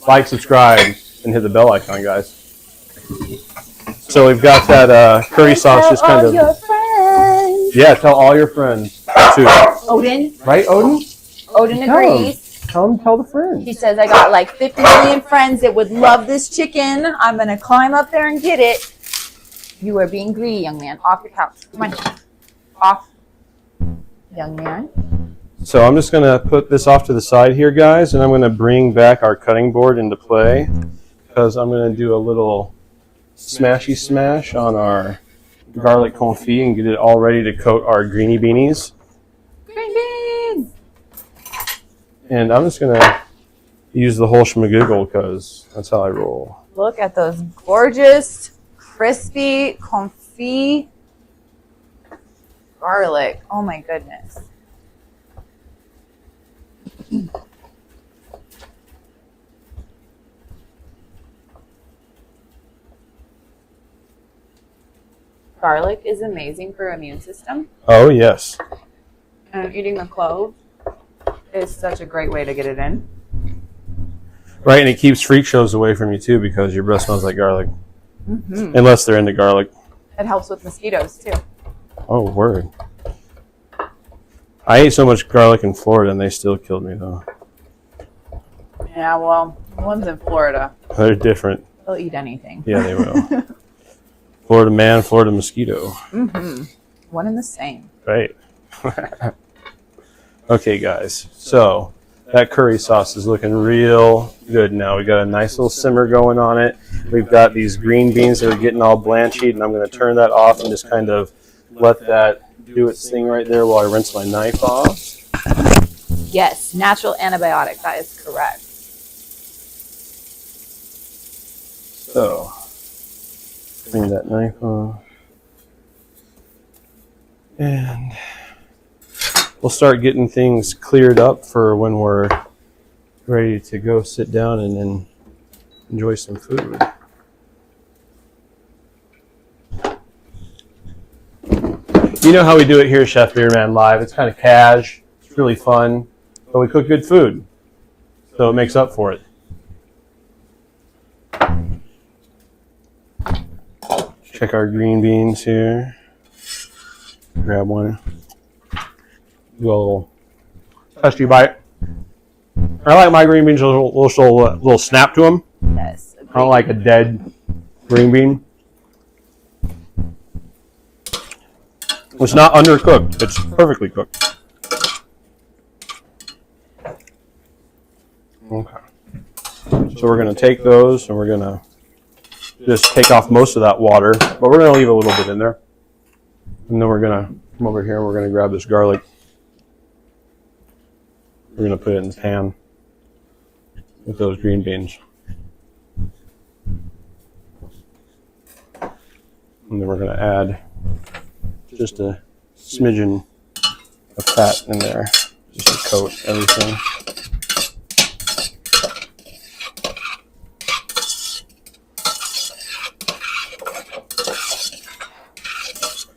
Like, subscribe, and hit the bell icon, guys. So we've got that curry sauce just kind of... Tell all your friends. Yeah, tell all your friends, too. Odin. Right, Odin? Odin agrees. Tell the friends. He says, I got like 50 million friends that would love this chicken. I'm going to climb up there and get it. You are being greedy, young man. Off your couch. Come on. Off, young man. So I'm just going to put this off to the side here, guys, and I'm going to bring back our cutting board into play because I'm going to do a little smashy smash on our garlic confit and get it all ready to coat our greeny beanies. Green beans. And I'm just going to use the whole schmagoogle because that's how I roll. Look at those gorgeous, crispy confit garlic. Oh my goodness. Garlic is amazing for immune system. Oh, yes. And eating the clove is such a great way to get it in. Right, and it keeps freak shows away from you, too, because your breath smells like garlic. Mm-hmm. Unless they're into garlic. It helps with mosquitoes, too. Oh, word. I ate so much garlic in Florida, and they still killed me, though. Yeah, well, The ones in Florida, They're different. they'll eat anything. Yeah, they will. Florida man, Florida mosquito. Mm-hmm. One and the same. Right. Okay, guys. So that curry sauce is looking real good now. We got a nice little simmer going on it. We've got these green beans that are getting all blanchy, and I'm going to turn that off and just kind of let that do its thing right there while I rinse my knife off. Yes, natural antibiotic. That is correct. So, clean that knife off. And we'll start getting things cleared up for when we're ready to go sit down and then enjoy some food. You know how we do it here, Chef Beardman Live. It's kind of cash. It's really fun. But we cook good food. So it makes up for it. Check our green beans here. Grab one. Do a little testy bite. I like my green beans a little snap to them. Yes. I don't like a dead green bean. It's not undercooked. It's perfectly cooked. Okay. So we're going to take those and we're going to just take off most of that water, but we're going to leave a little bit in there. And then we're going to come over here and we're going to grab this garlic. We're going to put it in the pan with those green beans. And then we're going to add just a smidgen of fat in there, just to coat everything.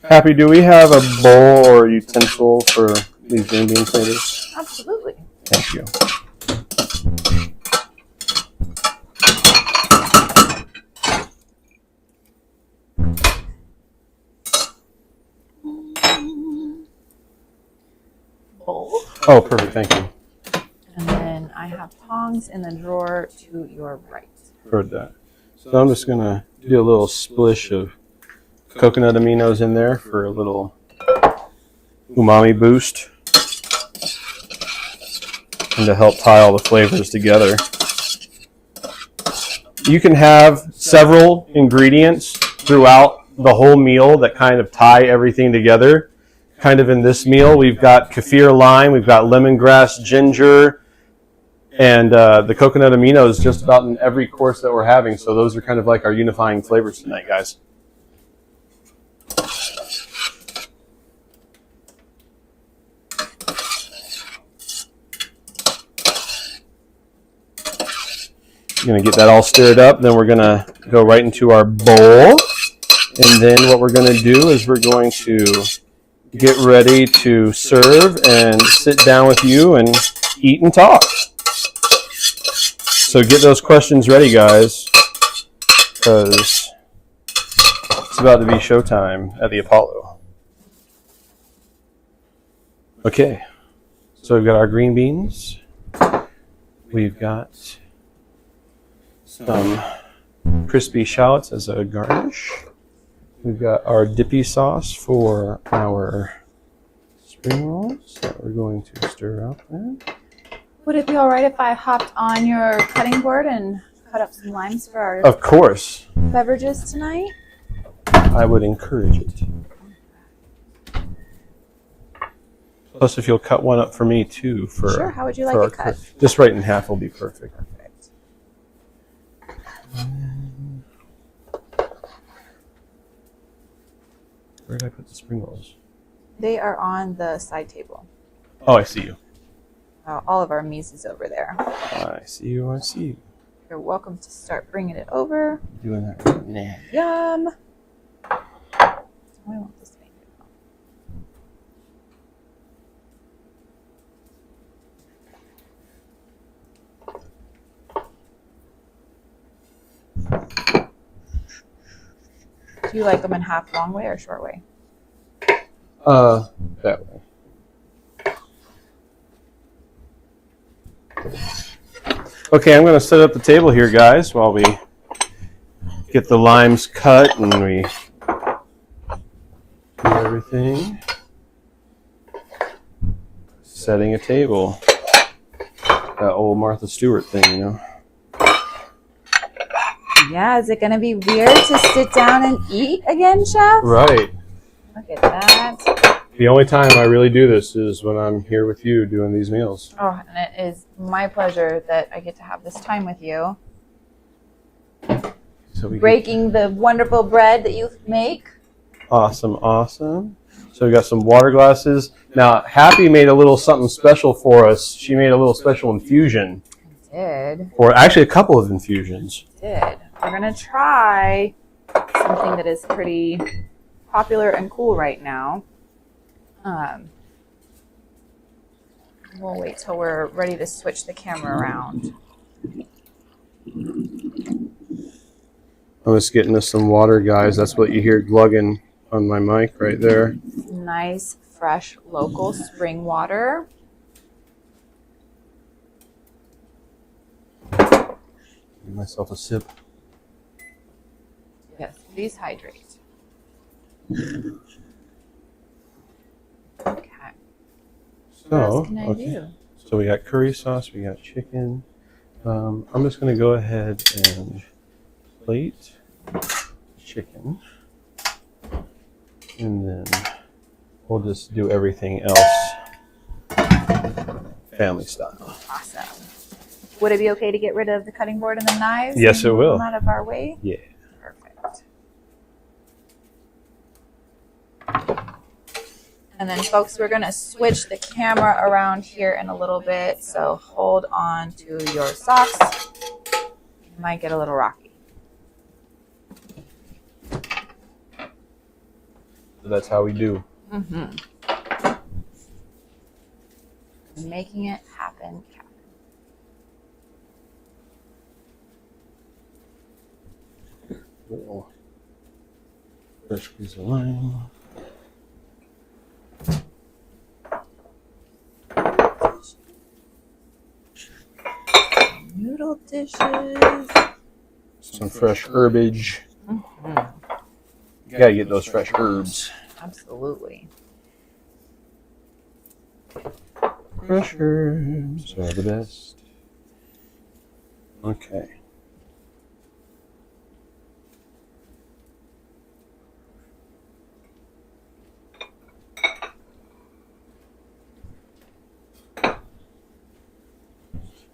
Happy, do we have a bowl or utensil for these green bean fritters? Absolutely. Thank you. Bowl. Oh, perfect. Thank you. And then I have tongs in the drawer to your right. Heard that. So I'm just going to do a little splish of coconut aminos in there for a little umami boost and to help tie all the flavors together. You can have several ingredients throughout the whole meal that kind of tie everything together. Kind of in this meal, we've got kaffir lime, we've got lemongrass, ginger, and the coconut aminos just about in every course that we're having. So those are kind of like our unifying flavors tonight, guys. We're going to get that all stirred up. Then we're going to go right into our bowl. And then what we're going to do is we're going to get ready to serve and sit down with you and eat and talk. So get those questions ready, guys, because it's about to be showtime at the Apollo. Okay, so we've got our green beans. We've got some crispy shallots as a garnish. We've got our dippy sauce for our spring rolls that we're going to stir up there. Would it be all right if I hopped on your cutting board and cut up some limes for our Of course, beverages tonight? I would encourage it. Plus, if you'll cut one up for me too, for Sure. How would you like for it cut? just right in half will be perfect. Perfect. Where did I put the spring rolls? They are on the side table. Oh, I see you. All of our mise is over there. I see you. I see you. You're welcome to start bringing it over. Doing that right now. Yum. I want this to make Do you like them in half long way or short way? That way. Okay, I'm going to set up the table here, guys, while we get the limes cut and we do everything. Setting a table. That old Martha Stewart thing, you know. Yeah, is it going to be weird to sit down and eat again, Chef? Right. Look at that. The only time I really do this is when I'm here with you doing these meals. Oh, and it is my pleasure that I get to have this time with you. So we Breaking the wonderful bread that you make. Awesome, awesome. So we got some water glasses. Now, Happy made a little something special for us. She made a little special infusion. I did. Or actually a couple of infusions. Did. We're going to try something that is pretty popular and cool right now. We'll wait till we're ready to switch the camera around. I'm just getting us some water, guys. That's what you hear glugging on my mic right there. Nice, fresh, local spring water. Give myself a sip. Yes, please hydrate. Okay. What else can I do? So we got curry sauce, we got chicken. I'm just going to go ahead and plate chicken. And then we'll just do everything else family style. Awesome. Would it be okay to get rid of the cutting board and the knives? Yes, it will. Move them out of our way? Yeah. Perfect. And then, folks, we're going to switch the camera around here in a little bit, so hold on to your socks. It might get a little rocky. So that's how we do. Mm-hmm. Making it happen. Little fresh squeeze of lime. Noodle dishes. Some fresh herbage. Mm-hmm. You gotta get those fresh herbs. Absolutely. Fresh herbs are the best. Okay.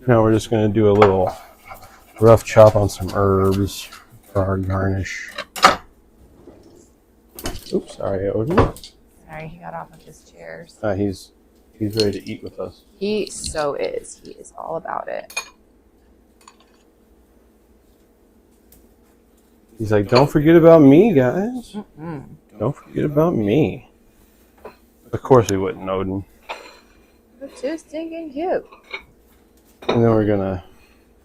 Now we're just going to do a little rough chop on some herbs for our garnish. Oops, sorry, Odin. Sorry, he got off of his chairs. He's ready to eat with us. He so is. He is all about it. He's like, don't forget about me, guys. Mm-mm. Don't forget about me. Of course we wouldn't, Odin. You're too stinking cute. And then we're going to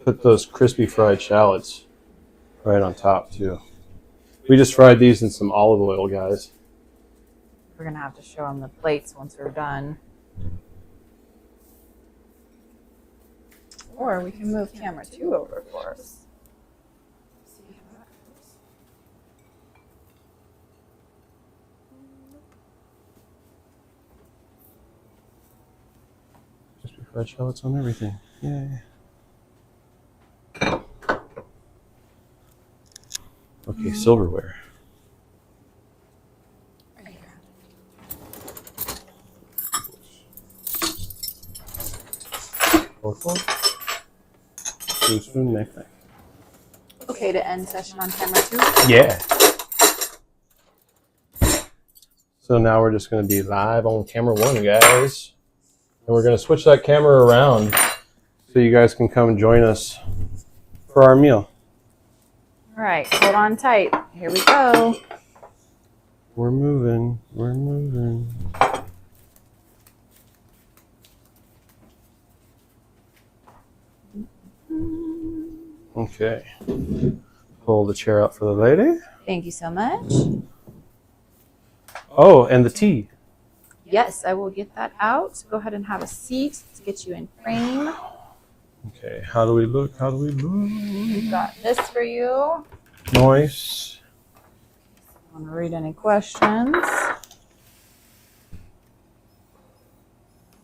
put those crispy fried shallots right on top, too. We just fried these in some olive oil, guys. We're going to have to show him the plates once we're done. Or we can move camera 2 over for us. Crispy fried shallots on everything. Yay. Okay, silverware. Spoon, knife. Okay to end session on camera 2? Yeah. So now we're just going to be live on camera 1, guys. And we're going to switch that camera around so you guys can come join us for our meal. All right, hold on tight. Here we go. We're moving. We're moving. Okay. Pull the chair out for the lady. Thank you so much. Oh, and the tea. Yes, I will get that out. Go ahead and have a seat to get you in frame. Okay, how do we look? How do we We've look? got this for you. Nice. Want to read any questions?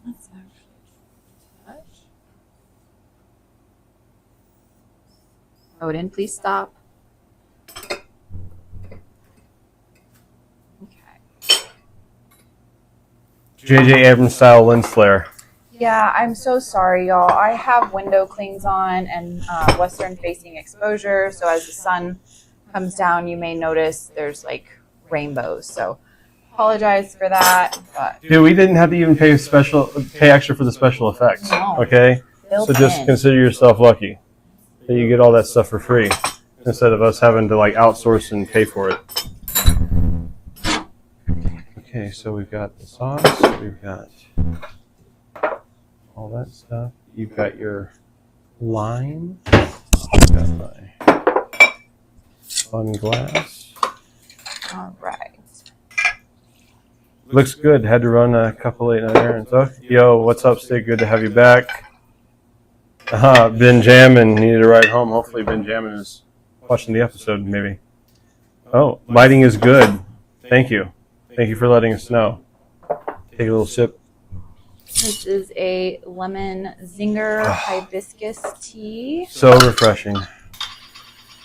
Let's actually touch. Odin, please stop. Okay. JJ Abrams style lens flare. Yeah, I'm so sorry, y'all. I have window clings on and western facing exposure, so as the sun comes down, you may notice there's like rainbows. So apologize for that, but Dude, we didn't have to even pay extra for the special effects. No. Okay? built So just in. consider yourself lucky that you get all that stuff for free instead of us having to like outsource and pay for it. Okay, so we've got the sauce, we've got all that stuff. You've got your lime. I've got my fun glass. All right. Looks good. Had to run a couple late night errands. Oh, yo, what's up, Stig? Good to have you back. Benjamin needed a ride home. Hopefully Benjamin is watching the episode, maybe. Oh, lighting is good. Thank you. Thank you for letting us know. Take a little sip. This is a lemon zinger hibiscus tea. So refreshing.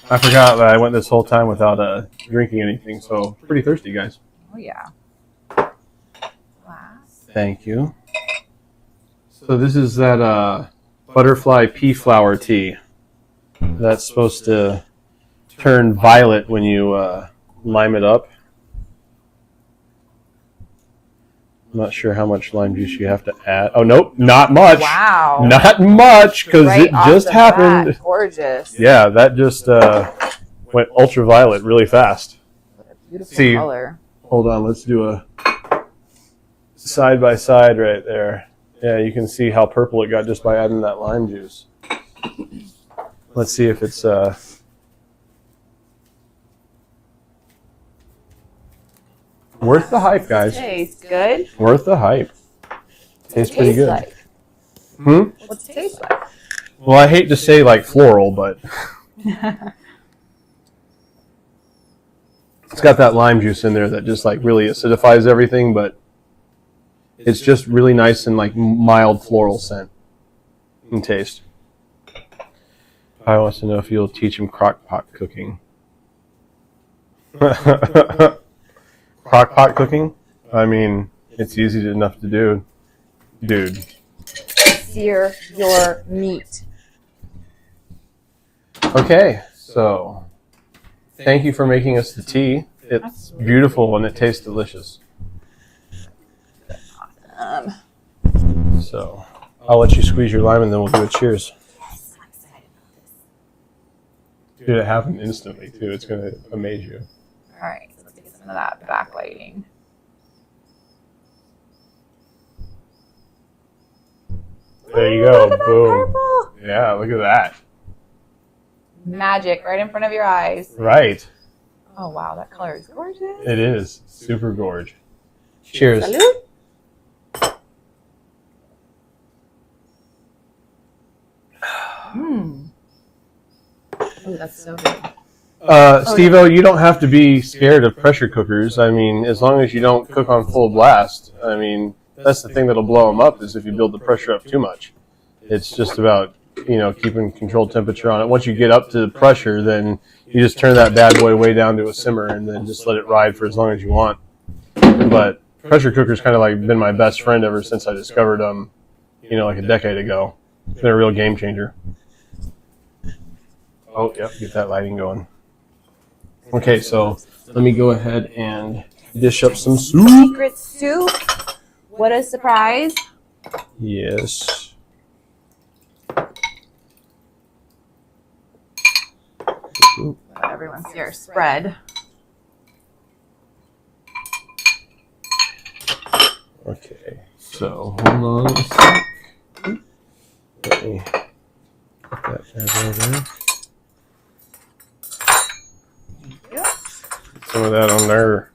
I forgot that I went this whole time without drinking anything, so pretty thirsty, guys. Oh yeah. Glass. Thank you. So this is that butterfly pea flower tea. That's supposed to turn violet when you lime it up. I'm not sure how much lime juice you have to add. Oh, nope, not much. Wow. Not much, because Right it off just the happened. bat. Gorgeous. Yeah, that just went ultraviolet really fast. What a beautiful See. color. Hold on, let's do a side by side right there. Yeah, you can see how purple it got just by adding that lime juice. Let's see if it's worth the hype, guys. Tastes good. Worth the hype. Tastes pretty Tastes good. like. What's it taste like? Well, I hate to say like floral, but it's got that lime juice in there that just like really acidifies everything, but it's just really nice and like mild floral scent and taste. I wants to know if you'll teach him crock pot cooking. Crock pot cooking? I mean, it's easy enough to do, dude. Sear your meat. Okay, so thank you for making us the tea. It's beautiful and it tastes delicious. So I'll let you squeeze your lime and then we'll do a cheers. Yes, I'm excited about this. Dude, it happened instantly too. It's going to amaze you. All right, so let's get some of that backlighting. There you go. Look at that Boom. purple. Yeah, look at that. Magic right in front of your eyes. Right. Oh wow, that color is gorgeous. It is. Super gorge. Cheers. Salud. Mmm. Oh, that's so good. Steve-O, you don't have to be scared of pressure cookers. I mean, as long as you don't cook on full blast. I mean, that's the thing that'll blow them up is if you build the pressure up too much. It's just about, keeping controlled temperature on it. Once you get up to the pressure, then you just turn that bad boy way down to a simmer and then just let it ride for as long as you want. But pressure cookers kind of like been my best friend ever since I discovered them, like a decade ago. They're a real game changer. Oh, yep, get that lighting going. Okay, so let me go ahead and dish up some soup. Secret soup. What a surprise. Yes. Let everyone see our spread. Okay, so hold on a sec. Let me put that bad over there. Yep. Some of that on there.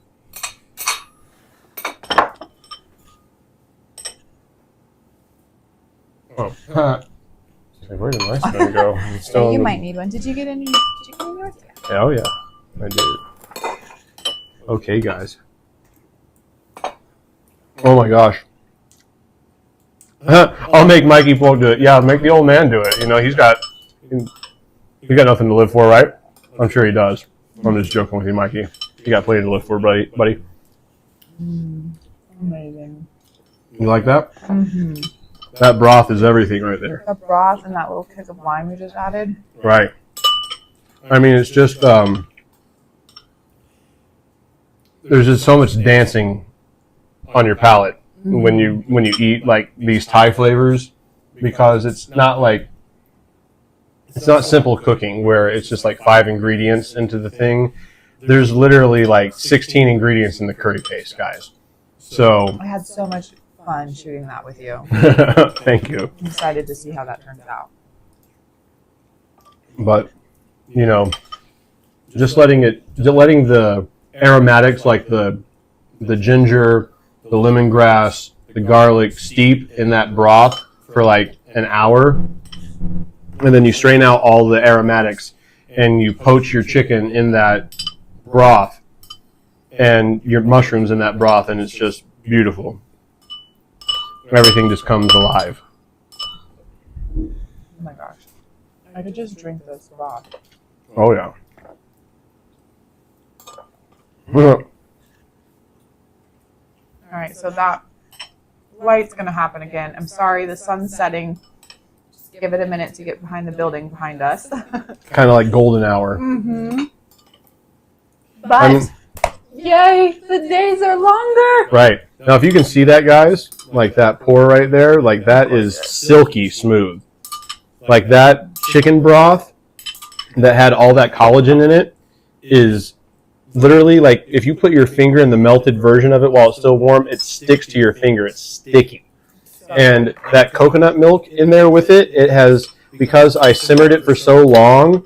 Oh, Like, where did my spoon go? It's still Yeah, in you the- might need one. Did you get any? Did you get any yours? Yeah. Oh, yeah. I did. Okay, guys. Oh, my gosh. I'll make Mikey Polk do it. Yeah, make the old man do it. You know, he's got nothing to live for, right? I'm sure he does. I'm just joking with you, Mikey. You got plenty to live for, buddy. Amazing. You like that? Mm-hmm. That broth is everything right there. The broth and that little kick of lime we just added. Right. I mean, it's just there's just so much dancing on your palate when you eat like these Thai flavors, because it's not simple cooking where it's just like 5 ingredients into the thing. There's literally like 16 ingredients in the curry paste, guys. So I had so much fun shooting that with you. thank you. I'm excited to see how that turns out. But you know, just letting the aromatics like the ginger, the lemongrass, the garlic steep in that broth for like an hour, and then you strain out all the aromatics and you poach your chicken in that broth and your mushrooms in that broth, and it's just beautiful. Everything just comes alive. Oh my gosh. I could just drink this broth. Oh yeah. All right, so that light's going to happen again. I'm sorry, the sun's setting. Just give it a minute to get behind the building behind us. Kind of like golden hour. Mm-hmm. But, yay, the days are longer. Right. Now, if you can see that, guys, like that pour right there, like that is silky smooth. Like that chicken broth that had all that collagen in it is literally like if you put your finger in the melted version of it while it's still warm, it sticks to your finger. It's sticky. And that coconut milk in there with it, it has, because I simmered it for so long,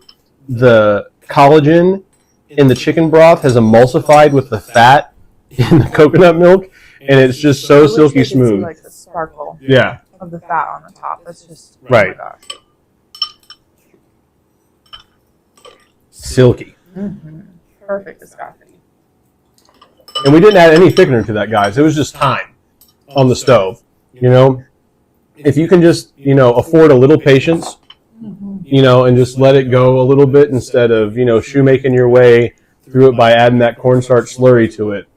the collagen in the chicken broth has emulsified with the fat in the coconut milk, and it's just so silky smooth. Like the sparkle Yeah. of the fat on the top. That's just, Right. Oh my gosh. Silky. Mm-hmm. Perfect viscosity. And we didn't add any thickener to that, guys. It was just thyme on the stove. You know, if you can just, afford a little patience, and just let it go a little bit instead of, shoemaking your way through it by adding that cornstarch slurry to it,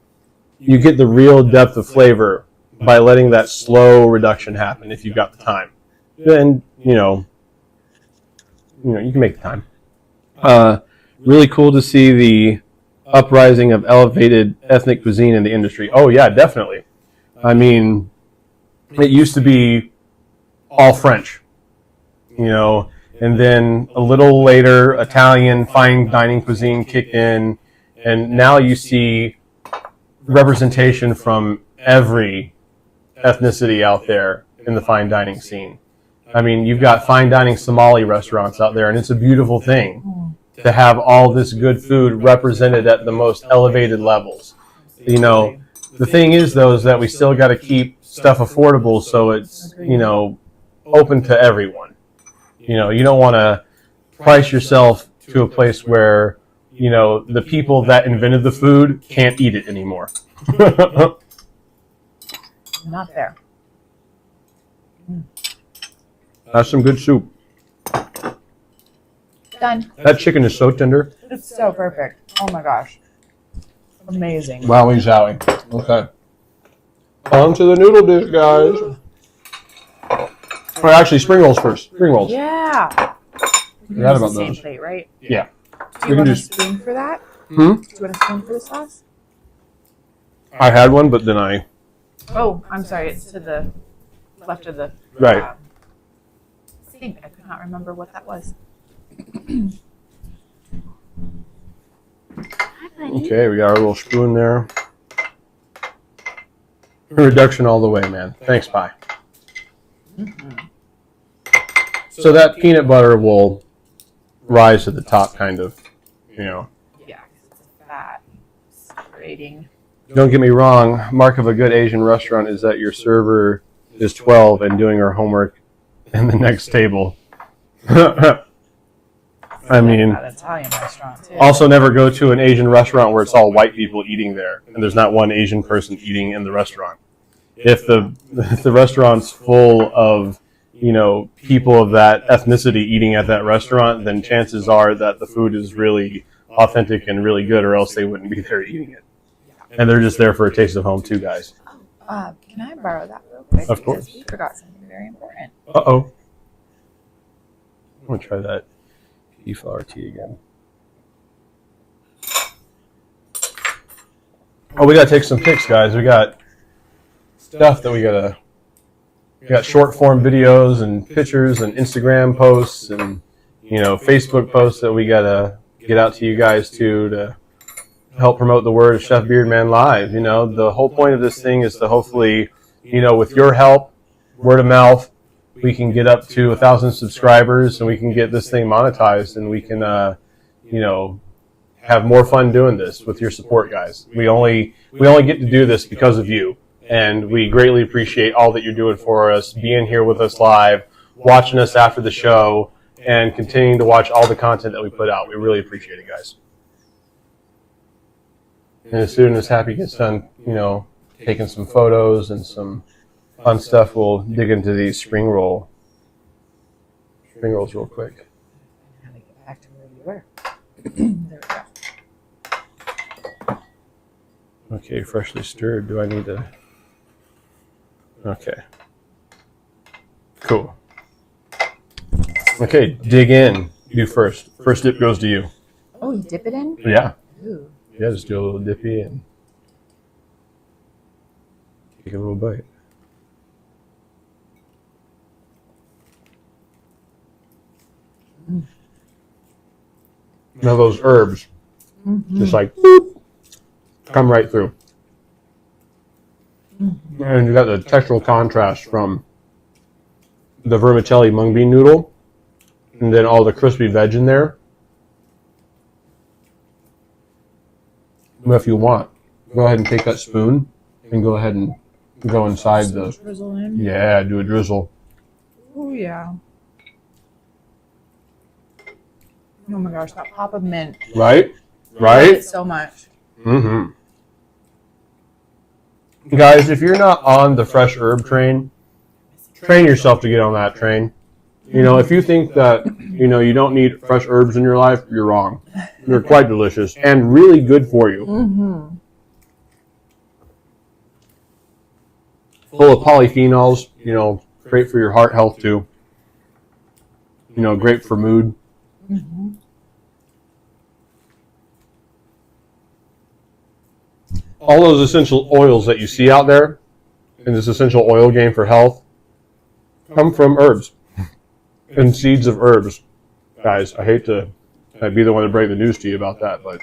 you get the real depth of flavor by letting that slow reduction happen if you've got the time. And, you can make the time. Really cool to see the uprising of elevated ethnic cuisine in the industry. Oh, yeah, definitely. I mean, it used to be all French, and then a little later, Italian fine dining cuisine kicked in, and now you see representation from every ethnicity out there in the fine dining scene. I mean, you've got fine dining Somali restaurants out there, and it's a beautiful thing to have all this good food represented at the most elevated levels. The thing is, though, is that we still got to keep stuff affordable so it's, open to everyone. You don't want to price yourself to a place where, the people that invented the food can't eat it anymore. Not there. That's some good soup. Done. That chicken is so tender. It's so perfect. Oh my gosh. Amazing. Wowie zowie. Okay. On to the noodle dish, guys. Or actually, spring rolls first. Spring rolls. Yeah. Forgot about It's the same those. plate, right? Yeah. Do We you can want a just- spoon for that? Hmm? Do you want a spoon for the sauce? I had one, but then I... Oh, I'm sorry. It's to the left of the Right. sink. I could not remember what that was. Okay, we got our little spoon there. Reduction all the way, man. Thanks, Pie. So that peanut butter will rise to the top, kind of, Yeah, 'cause it's fat. Separating. Don't get me wrong, mark of a good Asian restaurant is that your server is 12 and doing her homework in the next table. I mean, That Italian restaurant too. also never go to an Asian restaurant where it's all white people eating there, and there's not one Asian person eating in the restaurant. If the restaurant's full of, you know, people of that ethnicity eating at that restaurant, then chances are that the food is really authentic and really good, or else they wouldn't be there eating it. And they're just there for a taste of home too, guys. Can I borrow that real quick? Of course. Because we forgot something very important. Uh-oh. I'm going to try that pea flour tea again. Oh, we got to take some pics, guys. We got stuff that we got short form videos and pictures and Instagram posts and, you know, Facebook posts that we got to get out to you guys to help promote the word of Chef Beardman Live. You know, the whole point of this thing is to hopefully, you know, with your help, word of mouth, we can get up to 1,000 subscribers and we can get this thing monetized and we can, you know, have more fun doing this with your support, guys. We only get to do this because of you, and we greatly appreciate all that you're doing for us, being here with us live, watching us after the show, and continuing to watch all the content that we put out. We really appreciate it, guys. And as soon as Happy gets done, you know, taking some photos and some fun stuff, we'll dig into these spring rolls real quick. How to get back to where we were. There we go. Okay, freshly stirred. Do I need to? Okay. Cool. Okay, dig in. You first. First dip goes to you. Oh, you dip it in? Yeah. Ooh. Yeah, just do a little dippy and take a little bite. Now those herbs, just like boop, come right through. And you got the textural contrast from the vermicelli mung bean noodle, and then all the crispy veg in there. Well, if you want, go ahead and take that spoon and go ahead and go inside the. Drizzle in. Yeah, do a drizzle. Oh yeah. Oh my gosh, that pop of mint. Right? I love Right? it so much. Mm-hmm. Guys, if you're not on the fresh herb train, train yourself to get on that train. You know, if you think that, you know, you don't need fresh herbs in your life, you're wrong. They're quite delicious and really good for you. Mm-hmm. Full of polyphenols, you know, great for your heart health too. You know, great for mood. Mm-hmm. All those essential oils that you see out there in this essential oil game for health come from herbs and seeds of herbs. Guys, I hate to be the one to break the news to you about that, but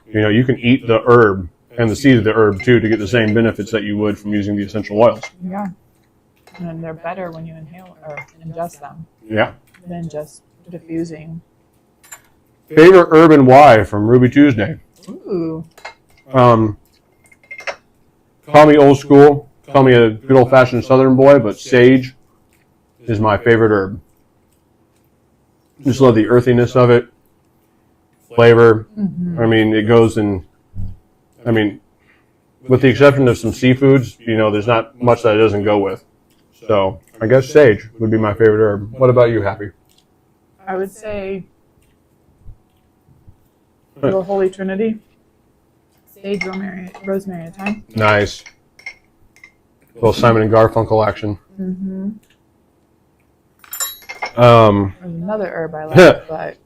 you know, you can eat the herb and the seed of the herb too to get the same benefits that you would from using the essential oils. Yeah. And they're better when you inhale or ingest them Yeah. than just diffusing. Favorite herb and why from Ruby Tuesday. Ooh. Call me old school, call me a good old fashioned Southern boy, but sage is my favorite herb. Just love the earthiness of it, flavor. Mm-hmm. I mean, it goes in, I mean, with the exception of some seafoods, you know, there's not much that it doesn't go with. So I guess sage would be my favorite herb. What about you, Happy? I would say the Holy Trinity. Sage, rosemary, and thyme. Nice. Little Simon and Garfunkel action. Mm-hmm. There's another herb I like,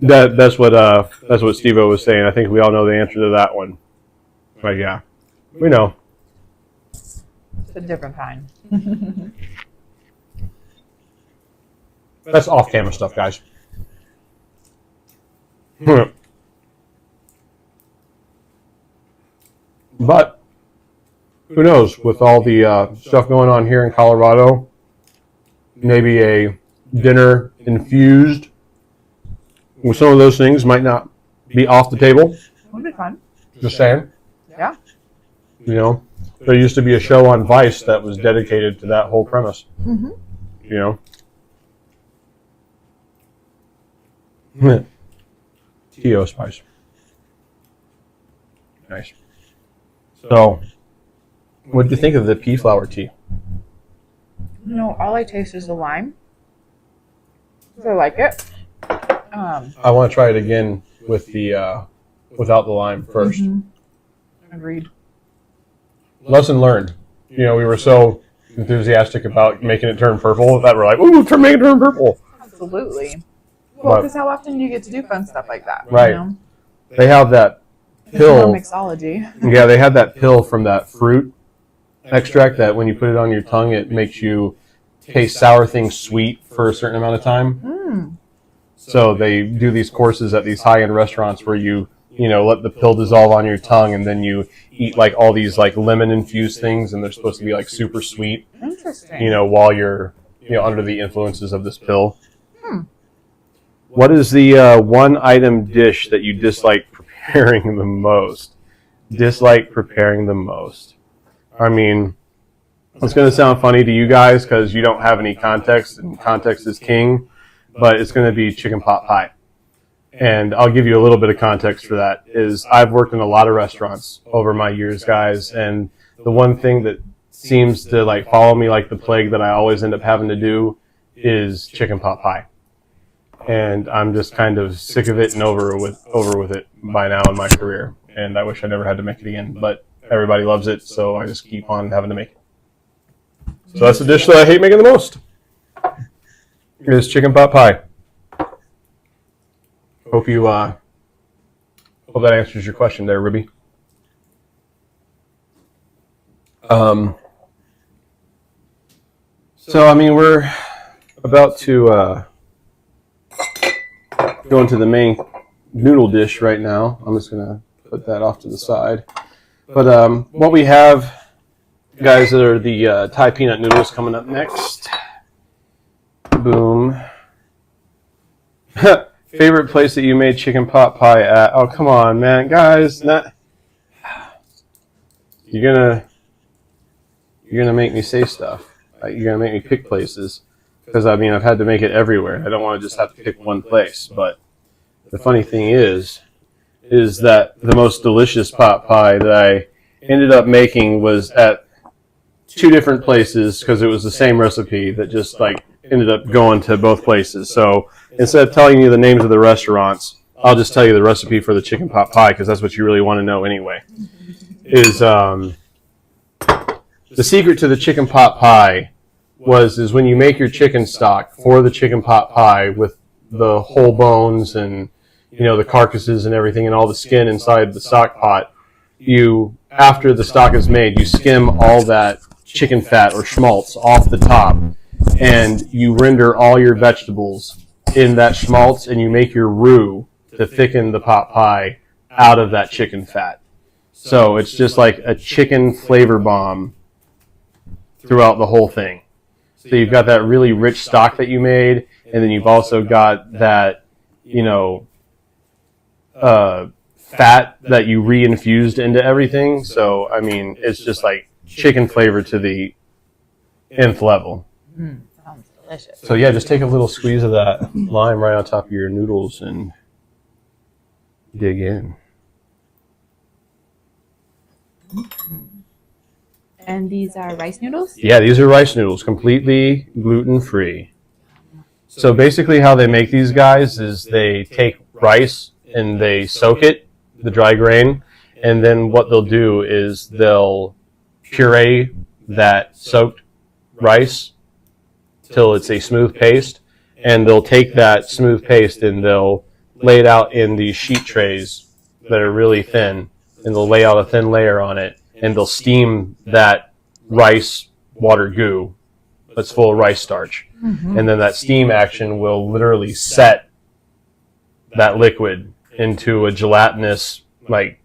but that's what Steve-O was saying. I think we all know the answer to that one. But yeah, we know. it's a different kind. That's off-camera stuff, guys. But who knows? With all the stuff going on here in Colorado, maybe a dinner infused with some of those things might not be off the table. Would be fun. Just saying. Yeah. You know, there used to be a show on Vice that was dedicated to that whole premise. Mm-hmm. You know, T.O. spice. Nice. So, what do you think of the pea flower tea? No, all I taste is the lime. I like it. I want to try it again with the without the lime first. Agreed. Lesson learned. You know, we were so enthusiastic about making it turn purple that we're like, ooh, make it turn purple. Absolutely. Well, because how often do you get to do fun stuff like that? Right. You know? They have that pill. Mixology. Yeah, they had that pill from that fruit extract that when you put it on your tongue, it makes you taste sour things sweet for a certain amount of time. So they do these courses at these high-end restaurants where you let the pill dissolve on your tongue, and then you eat like all these like lemon-infused things, and they're supposed to be like super sweet. Interesting. While you're under the influences of this pill. What is the one item dish that you dislike preparing the most? Dislike preparing the most. I mean, it's going to sound funny to you guys because you don't have any context, and context is king, but it's going to be chicken pot pie. And I'll give you a little bit of context for that. Is I've worked in a lot of restaurants over my years, guys, and the one thing that seems to like follow me like the plague that I always end up having to do is chicken pot pie. And I'm just kind of sick of it and over with it by now in my career. And I wish I never had to make it again, but everybody loves it, so I just keep on having to make it. So that's the dish that I hate making the most. Is chicken pot pie. Hope that answers your question there, Ruby. So I mean, we're about to go into the main noodle dish right now. I'm just gonna put that off to the side. But what we have, guys, are the Thai peanut noodles coming up next. Boom. Favorite place that you made chicken pot pie at? Oh, come on, man, guys! You're gonna make me say stuff. You're gonna make me pick places because I mean I've had to make it everywhere. I don't want to just have to pick one place. But the funny thing is that the most delicious pot pie that I ended up making was at two different places because it was the same recipe that just like ended up going to both places. So instead of telling you the names of the restaurants, I'll just tell you the recipe for the chicken pot pie because that's what you really want to know anyway. The secret to the chicken pot pie is when you make your chicken stock for the chicken pot pie with the whole bones and the carcasses and everything and all the skin inside the stock pot, after the stock is made, you skim all that chicken fat or schmaltz off the top, and you render all your vegetables in that schmaltz, and you make your roux to thicken the pot pie out of that chicken fat. So it's just like a chicken flavor bomb throughout the whole thing. So you've got that really rich stock that you made, and then you've also got that, fat that you re-infused into everything. So, I mean, it's just like chicken flavor to the nth level. Sounds delicious. So yeah, just take a little squeeze of that lime right on top of your noodles and dig in. And these are rice noodles? Yeah, these are rice noodles, completely gluten-free. So basically how they make these guys is they take rice and they soak it, the dry grain, and then what they'll do is they'll puree that soaked rice till it's a smooth paste, and they'll take that smooth paste and they'll lay it out in these sheet trays that are really thin, and they'll lay out a thin layer on it, and they'll steam that rice water goo that's full of rice starch. And then that steam action will literally set that liquid into a gelatinous like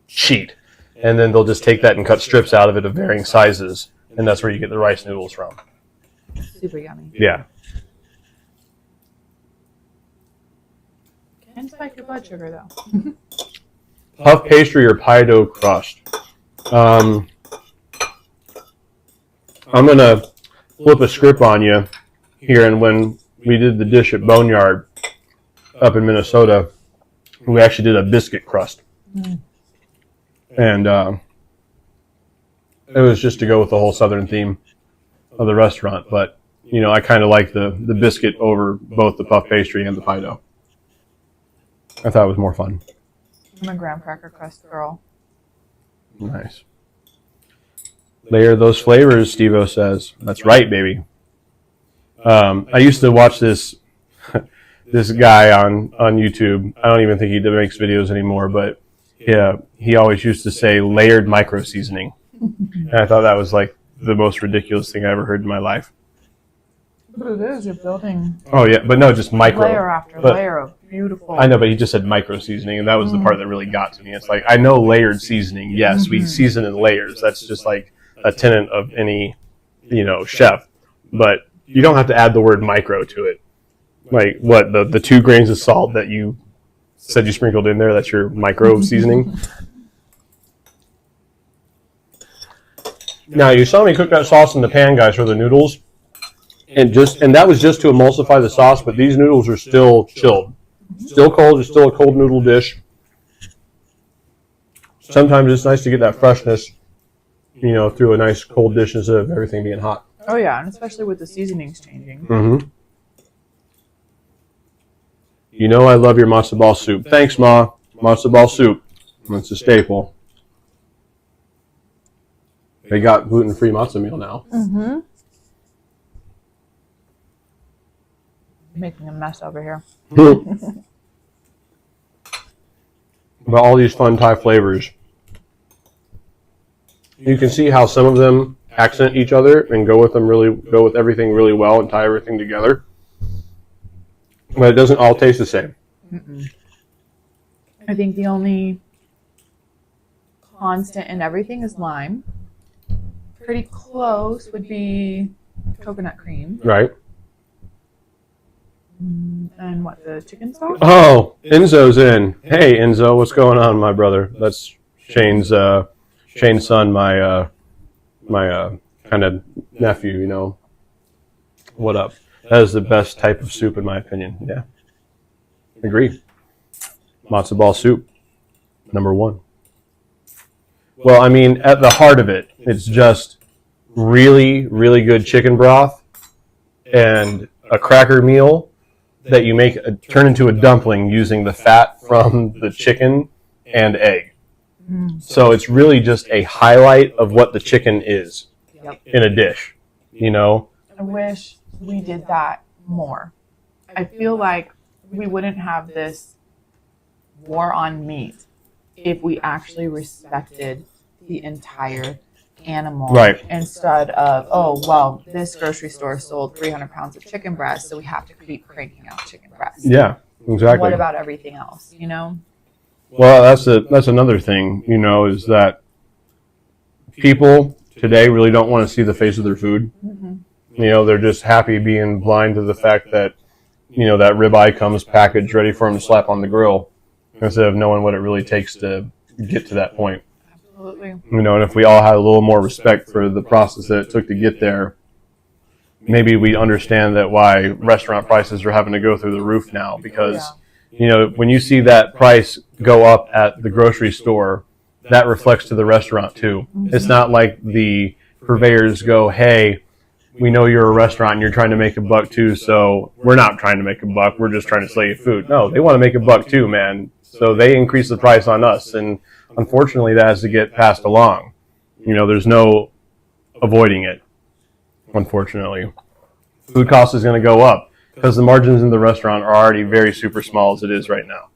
sheet, and then they'll just take that and cut strips out of it of varying sizes, and that's where you get the rice noodles from. Super yummy. Yeah. Can spike your blood sugar though. Puff pastry or pie dough crust. I'm gonna flip a script on you here, and when we did the dish at Boneyard, up in Minnesota, we actually did a biscuit crust. And it was just to go with the whole Southern theme of the restaurant. But, you know, I kind of like the biscuit over both the puff pastry and the pie dough. I thought it was more fun. I'm a graham cracker crust girl. Nice. Layer those flavors, Steve-O says. That's right, baby. I used to watch this this guy on YouTube. I don't even think he makes videos anymore, but yeah, he always used to say layered micro seasoning. And I thought that was like the most ridiculous thing I ever heard in my life. But it is, you're building Oh yeah, but no, just micro. layer after layer of beautiful. I know, but he just said micro seasoning, and that was the part that really got to me. It's like, I know layered seasoning. Yes, we season in layers. That's just like a tenet of any, you know, chef. But you don't have to add the word micro to it. Like, what, the 2 grains of salt that you said you sprinkled in there, that's your micro seasoning? Now, you saw me cook that sauce in the pan, guys, for the noodles. And that was just to emulsify the sauce, but these noodles are still chilled. Still cold. It's still a cold noodle dish. Sometimes it's nice to get that freshness, you know, through a nice cold dish instead of everything being hot. Oh yeah, and especially with the seasonings changing. Mm-hmm. You know I love your matzo ball soup. Thanks, Ma. Matzo ball soup. It's a staple. They got gluten-free matzo meal now. Mm-hmm. Making a mess over here. But all these fun Thai flavors. You can see how some of them accent each other and go with everything really well and tie everything together. But it doesn't all taste the same. I think the only constant in everything is lime. Pretty close would be coconut cream. Right. And what, the chicken sauce? Oh, Enzo's in. Hey, Enzo, what's going on, my brother? That's Shane's son, my kind of nephew, you know. What up? That is the best type of soup, in my opinion. Yeah. Agreed. Matzo ball soup, number 1. Well, I mean, at the heart of it, it's just really, really good chicken broth and a cracker meal that you turn into a dumpling using the fat from the chicken and egg. So it's really just a highlight of what the chicken is in a dish, you know? I wish we did that more. I feel like we wouldn't have this war on meat if we actually respected the entire animal. Right. Instead of, oh, well, this grocery store sold 300 pounds of chicken breast, so we have to keep cranking out chicken breast. Yeah, exactly. What about everything else, you know? Well, that's another thing, you know, is that people today really don't want to see the face of their food. You know, they're just happy being blind to the fact that, you know, that ribeye comes packaged ready for them to slap on the grill instead of knowing what it really takes to get to that point. Absolutely. You know, and if we all had a little more respect for the process that it took to get there, maybe we understand that why restaurant prices are having to go through the roof now. Because, you know, when you see that price go up at the grocery store, that reflects to the restaurant too. It's not like the purveyors go, hey, we know you're a restaurant and you're trying to make a buck too, so we're not trying to make a buck, we're just trying to sell you food. No, they want to make a buck too, man. So they increase the price on us, and unfortunately that has to get passed along. You know, there's no avoiding it, unfortunately. Food cost is going to go up because the margins in the restaurant are already very super small as it is right now.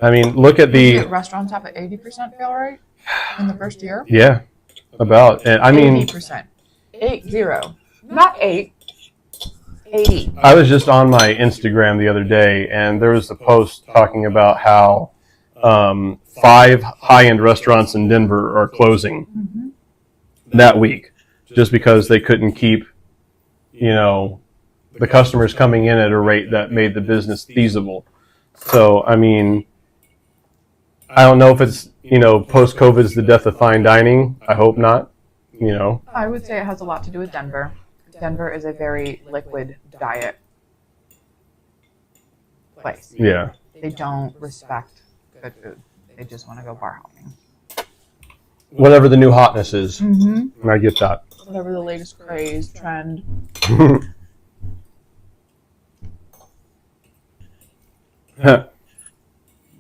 I mean, look at the... Restaurants have an 80% fail rate in the first year? Yeah, about. And I mean... 80%. 80. Not 8. 80. I was just on my Instagram the other day, and there was a post talking about how 5 high-end restaurants in Denver are closing that week just because they couldn't keep, you know, the customers coming in at a rate that made the business feasible. So, I mean, I don't know if it's, you know, post-COVID is the death of fine dining. I hope not, you know. I would say it has a lot to do with Denver. Denver is a very liquid diet. place. Yeah. They don't respect good food. They just want to go bar hopping. Whatever the new hotness is. Mm-hmm. I get that. Whatever the latest craze, trend.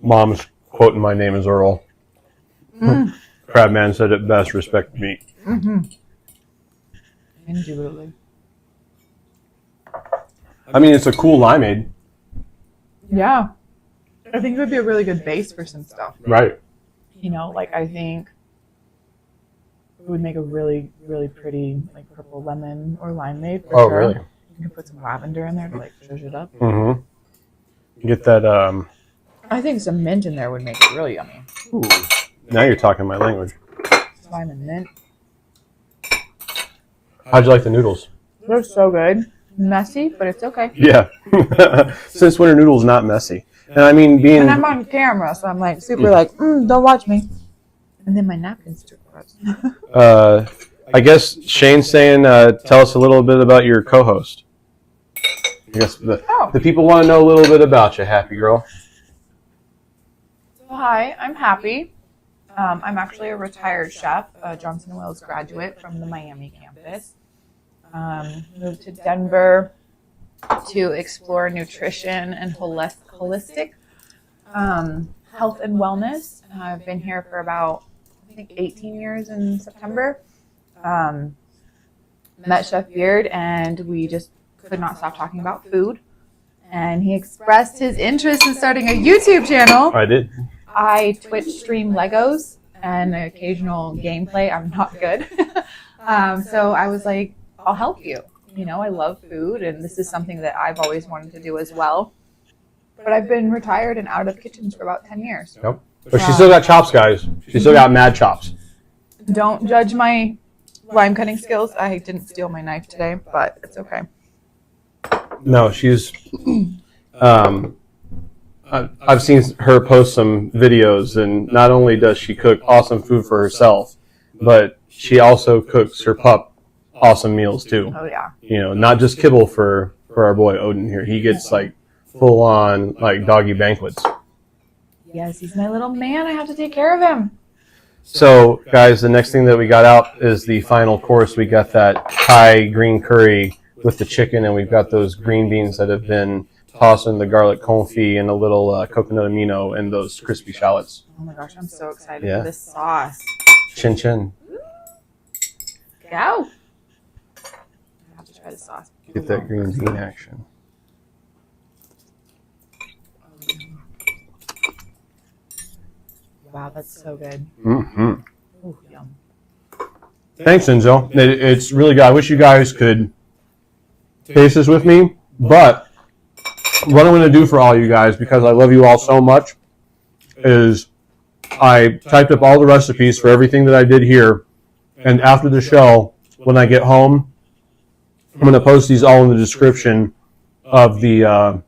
Mom's quoting my name as Earl. Crabman said it best, respect meat. Mm-hmm. Indubitably. I mean, it's a cool limeade. Yeah. I think it would be a really good base for some stuff. Right. You know, like I think it would make a really, really pretty like purple lemon or limeade for sure. Really? You can put some lavender in there to like zhuzh it up. Mm-hmm. Get that, I think some mint in there would make it really yummy. Ooh. Now you're talking my language. Lime and mint. How'd you like the noodles? They're so good. Messy, but it's okay. Yeah. Since when are noodles not messy? And I mean, being... And I'm on camera, so I'm like super like, don't watch me. And then my napkins too gross. I guess Shane's saying, tell us a little bit about your co-host. I guess the people want to know a little bit about you, Happy Girl. So hi, I'm Happy. I'm actually a retired chef, a Johnson & Wales graduate from the Miami campus. Moved to Denver to explore nutrition and holistic health and wellness. I've been here for about, I think, 18 years in September. Met Chef Beard, and we just could not stop talking about food. And he expressed his interest in starting a YouTube channel. I did. I Twitch stream Legos and occasional gameplay. I'm not good. So I was like, I'll help you. You know, I love food, and this is something that I've always wanted to do as well. But I've been retired and out of kitchens for about 10 years. Yep. But she's still got chops, guys. She's still got mad chops. Don't judge my lime cutting skills. I didn't steal my knife today, but it's okay. No, she's... I've seen her post some videos, and not only does she cook awesome food for herself, but she also cooks her pup awesome meals too. Oh yeah. You know, not just kibble for our boy Odin here. He gets like full on like doggy banquets. Yes, he's my little man. I have to take care of him. So guys, the next thing that we got out is the final course. We got that Thai green curry with the chicken, and we've got those green beans that have been tossed in the garlic confit and a little coconut amino and those crispy shallots. Oh my gosh, I'm so excited for this sauce. Chin chin. Go. I have to try the sauce. Get that green bean action. Wow, that's so good. Mm-hmm. Ooh, yum. Thanks, Enzo. It's really good. I wish you guys could taste this with me, but what I'm going to do for all you guys, because I love you all so much, is I typed up all the recipes for everything that I did here, and after the show, when I get home, I'm going to post these all in the description of the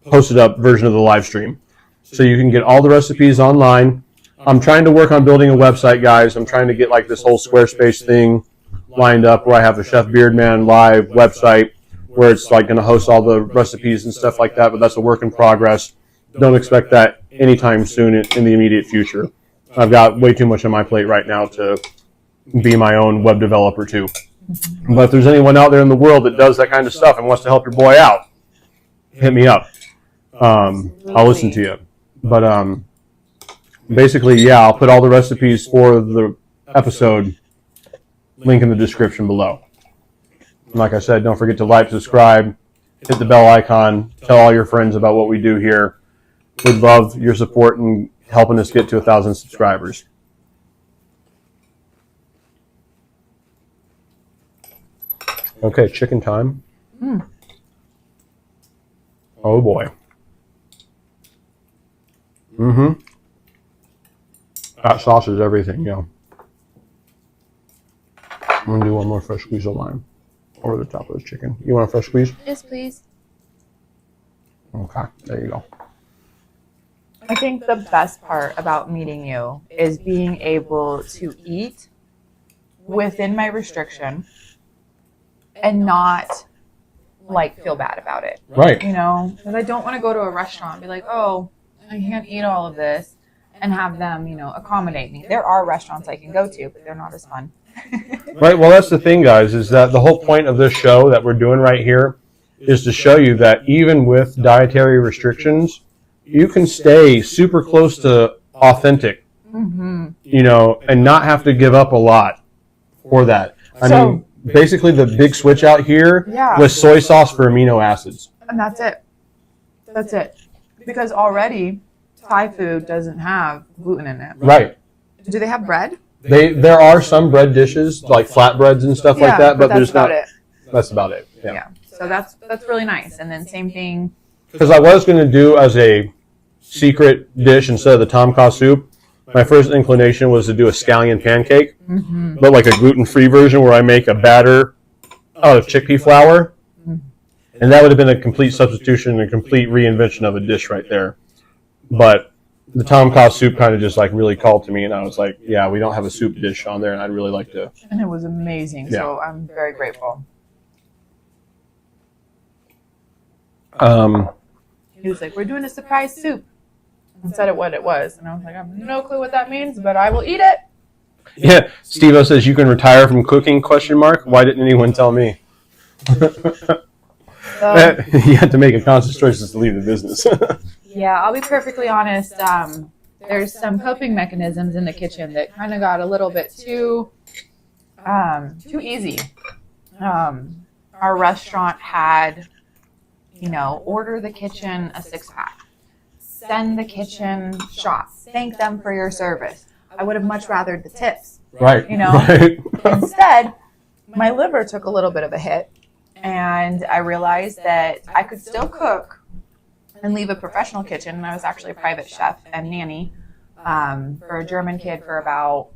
posted up version of the live stream. So you can get all the recipes online. I'm trying to work on building a website, guys. I'm trying to get like this whole Squarespace thing lined up where I have a Chef Beardman live website where it's like going to host all the recipes and stuff like that, but that's a work in progress. Don't expect that anytime soon in the immediate future. I've got way too much on my plate right now to be my own web developer too. But if there's anyone out there in the world that does that kind of stuff and wants to help your boy out, hit me up. I'll listen to you. But basically, yeah, I'll put all the recipes for the episode link in the description below. And like I said, don't forget to like, subscribe, hit the bell icon, tell all your friends about what we do here. We'd love your support in helping us get to 1,000 subscribers. Okay, chicken time. Oh boy. Mm-hmm. That sauce is everything, yeah. I'm going to do one more fresh squeeze of lime over the top of the chicken. You want a fresh squeeze? Yes, please. Okay, there you go. I think the best part about meeting you is being able to eat within my restriction and not like feel bad about it. Right. You know, because I don't want to go to a restaurant and be like, oh, I can't eat all of this, and have them, you know, accommodate me. There are restaurants I can go to, but they're not as fun. Right. Well, that's the thing, guys, is that the whole point of this show that we're doing right here is to show you that even with dietary restrictions, you can stay super close to authentic, you know, and not have to give up a lot for that. I mean, basically the big switch out here was soy sauce for amino acids. And that's it. That's it. Because already Thai food doesn't have gluten in it. Right. Do they have bread? There are some bread dishes, like flatbreads and stuff like that, but there's not. That's about it. Yeah. So that's really nice. And then same thing. Because I was going to do as a secret dish instead of the tom kha soup, my first inclination was to do a scallion pancake, but like a gluten-free version where I make a batter out of chickpea flour. And that would have been a complete substitution and a complete reinvention of a dish right there. But the tom kha soup kind of just like really called to me, and I was like, yeah, we don't have a soup dish on there, and I'd really like to. And it was amazing, so I'm very grateful. He was like, we're doing a surprise soup. And said it what it was. And I was like, I have no clue what that means, but I will eat it. Yeah, Steve-O says, you can retire from cooking, ? Why didn't anyone tell me? You had to make a conscious choice to leave the business. Yeah, I'll be perfectly honest. There's some coping mechanisms in the kitchen that kind of got a little bit too easy. Our restaurant had, you know, order the kitchen a 6-pack, send the kitchen shots, thank them for your service. I would have much rather the tips. Right. You know, right. Instead, my liver took a little bit of a hit. And I realized that I could still cook and leave a professional kitchen. And I was actually a private chef and nanny for a German kid for about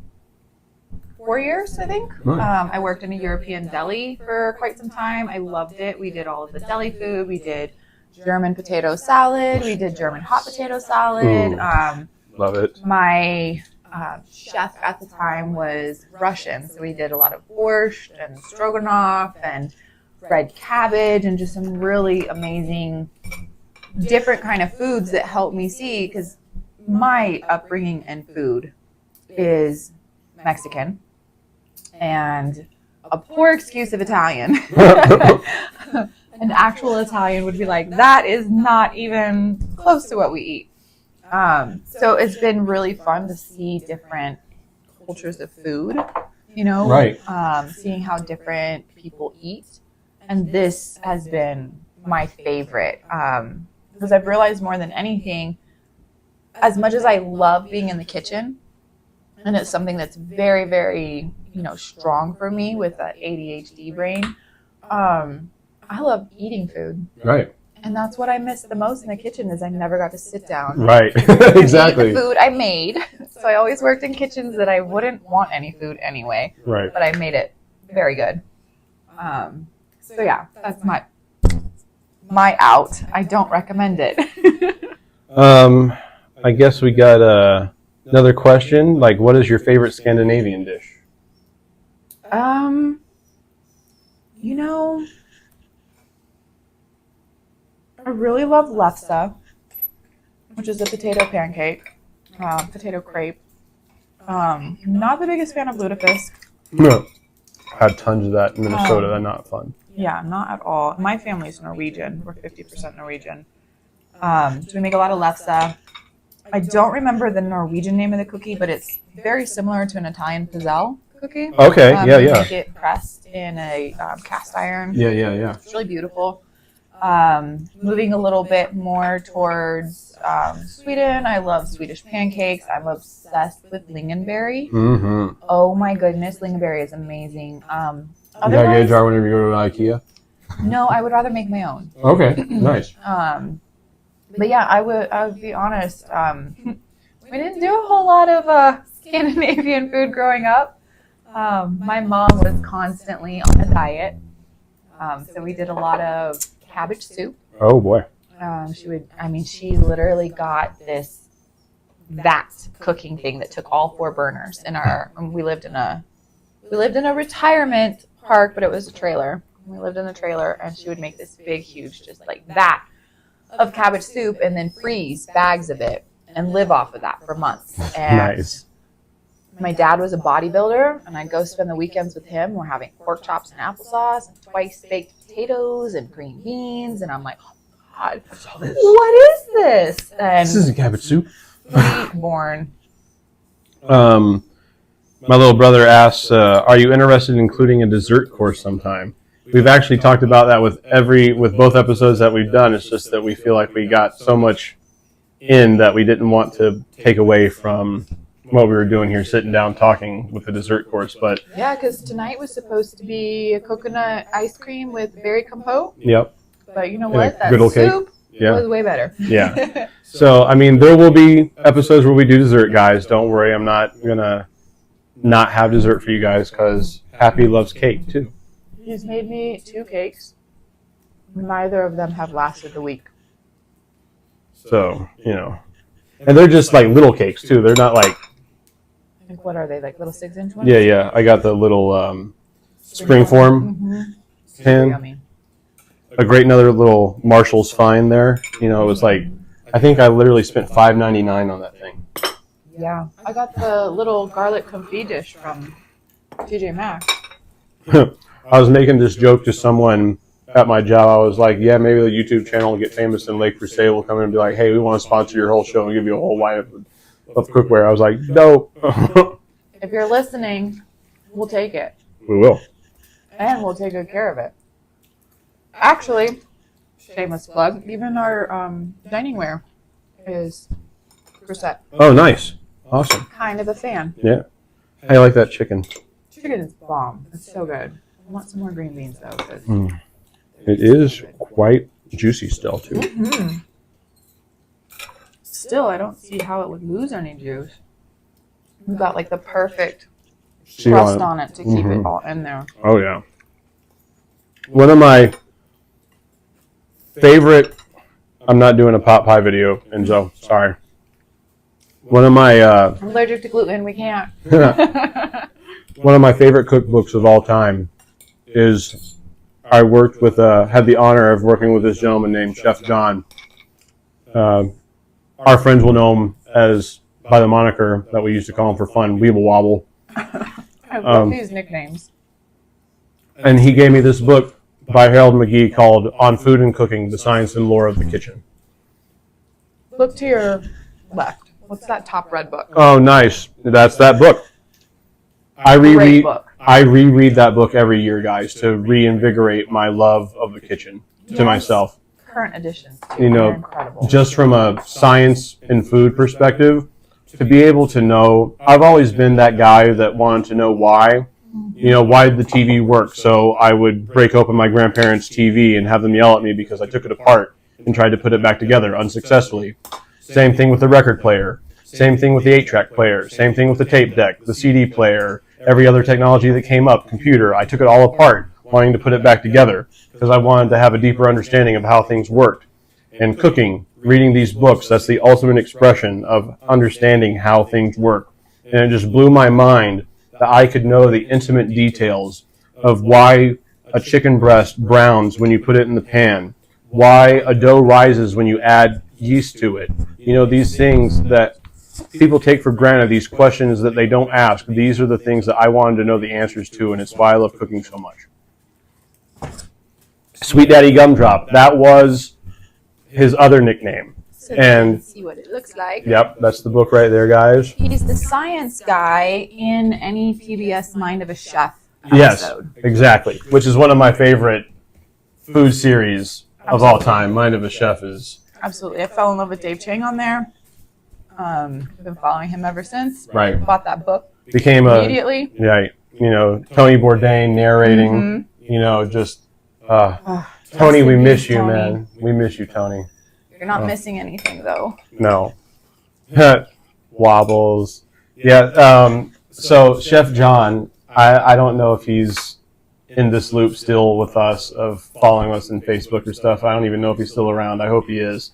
4 years, I think. I worked in a European deli for quite some time. I loved it. We did all of the deli food. We did German potato salad. We did German hot potato salad. Love it. My chef at the time was Russian. So we did a lot of borscht and stroganoff and red cabbage and just some really amazing different kind of foods that helped me see, because my upbringing in food is Mexican and a poor excuse of Italian. An actual Italian would be like, that is not even close to what we eat. So it's been really fun to see different cultures of food, you know, right. Seeing how different people eat. And this has been my favorite, because I've realized more than anything, as much as I love being in the kitchen, and it's something that's very, very, you know, strong for me with that ADHD brain, I love eating food. Right. And that's what I miss the most in the kitchen, is I never got to sit down. Right. Exactly. Eat the food I made. So I always worked in kitchens that I wouldn't want any food anyway. Right. But I made it very good. So yeah, that's my out. I don't recommend it. I guess we got another question. Like, what is your favorite Scandinavian dish? You know, I really love lefse, which is a potato pancake, potato crepe. Not the biggest fan of lutefisk. No. I had tons of that in Minnesota. They're not fun. Yeah, not at all. My family's Norwegian. We're 50% Norwegian. So we make a lot of lefse. I don't remember the Norwegian name of the cookie, but it's very similar to an Italian pizzelle cookie. Okay, yeah. Make it pressed in a cast iron. Yeah. It's really beautiful. Moving a little bit more towards Sweden, I love Swedish pancakes. I'm obsessed with lingonberry. Mm-hmm. Oh my goodness, lingonberry is amazing. You gotta get a jar whenever you go to IKEA? No, I would rather make my own. Okay, nice. But yeah, I would be honest. We didn't do a whole lot of Scandinavian food growing up. My mom was constantly on a diet, so we did a lot of cabbage soup. Oh boy. She literally got this cooking thing that took all 4 burners in our. We lived in a retirement park, but it was a trailer. We lived in the trailer, and she would make this big, huge, just like that of cabbage soup, and then freeze bags of it and live off of that for months. And Nice. my dad was a bodybuilder, and I'd go spend the weekends with him. We're having pork chops and applesauce and twice baked potatoes and green beans, and I'm like, oh God, what is this? And This isn't cabbage soup. born. My little brother asks, are you interested in including a dessert course sometime? We've actually talked about that with both episodes that we've done. It's just that we feel like we got so much in that we didn't want to take away from what we were doing here, sitting down talking with the dessert course. But Yeah, because tonight was supposed to be a coconut ice cream with berry compote. yep, But you know And a what? That good old cake. soup Yeah. was way better. Yeah. So I mean, there will be episodes where we do dessert, guys. Don't worry, I'm not gonna not have dessert for you guys because Happy loves cake too. He's made me 2 cakes. Neither of them have lasted the week. So and they're just like little cakes too. They're not like I think, what are they, like little 6-inch ones? yeah. I got the little springform Mm-hmm. pan. Yummy. A great another little Marshall's find there. It was like I think I literally spent $5.99 on that thing. Yeah. I got the little garlic confit dish from TJ Maxx. I was making this joke to someone at my job. I was like, yeah, maybe the YouTube channel will get famous in Lake Crusade will come in and be like, hey, we want to sponsor your whole show and give you a whole line of cookware. I was like, no. If you're listening, we'll take it. We will. And we'll take good care of it. Actually, shameless plug, even our dining ware is Grisette. Oh, nice. Awesome. Kind of a fan. Yeah. I like that chicken. Chicken is bomb. It's so good. I want some more green beans, though. 'Cause It is quite juicy still, too. Mm-hmm. Still, I don't see how it would lose any juice. We've got like the perfect See crust on on it to keep Mhm. it all in there. Oh, yeah. One of my favorite... I'm not doing a pot pie video, Enzo. Sorry. One of my... I'm allergic to gluten. We can't. One of my favorite cookbooks of all time is I worked with had the honor of working with this gentleman named Chef John. Our friends will know him as by the moniker that we used to call him for fun, Weeble Wobble. I love these nicknames. And he gave me this book by Harold McGee called On Food and Cooking: The Science and Lore of the Kitchen. Look to your left. What's that top red book? Oh, nice. That's that book. Great book. I reread that book every year, guys, to reinvigorate my love of the kitchen to myself. Current editions, too. They're incredible. Just from a science and food perspective, to be able to know, I've always been that guy that wanted to know why. Why did the TV work? So I would break open my grandparents' TV and have them yell at me because I took it apart and tried to put it back together unsuccessfully. Same thing with the record player. Same thing with the 8-track player. Same thing with the tape deck, the CD player, every other technology that came up, computer. I took it all apart, wanting to put it back together because I wanted to have a deeper understanding of how things worked. And cooking, reading these books, that's the ultimate expression of understanding how things work. And it just blew my mind that I could know the intimate details of why a chicken breast browns when you put it in the pan, why a dough rises when you add yeast to it. These things that people take for granted, these questions that they don't ask. These are the things that I wanted to know the answers to, and it's why I love cooking so much. Sweet Daddy Gumdrop, that was his other nickname. So And- you can see what it looks like. Yep, that's the book right there, guys. He's the science guy in any PBS Mind of a Chef Yes, episode. exactly. Which is one of my favorite food series of all time. Mind of a Chef is... Absolutely. I fell in love with Dave Chang on there. I've been following him ever since. Right. Bought that book Became a... immediately. Right. Tony Bourdain narrating. Tony, we miss you, Tony. man. We miss you, Tony. You're not missing anything, though. No. Wobbles. Yeah. So Chef John, I don't know if he's in this loop still with us of following us in Facebook or stuff. I don't even know if he's still around. I hope he is.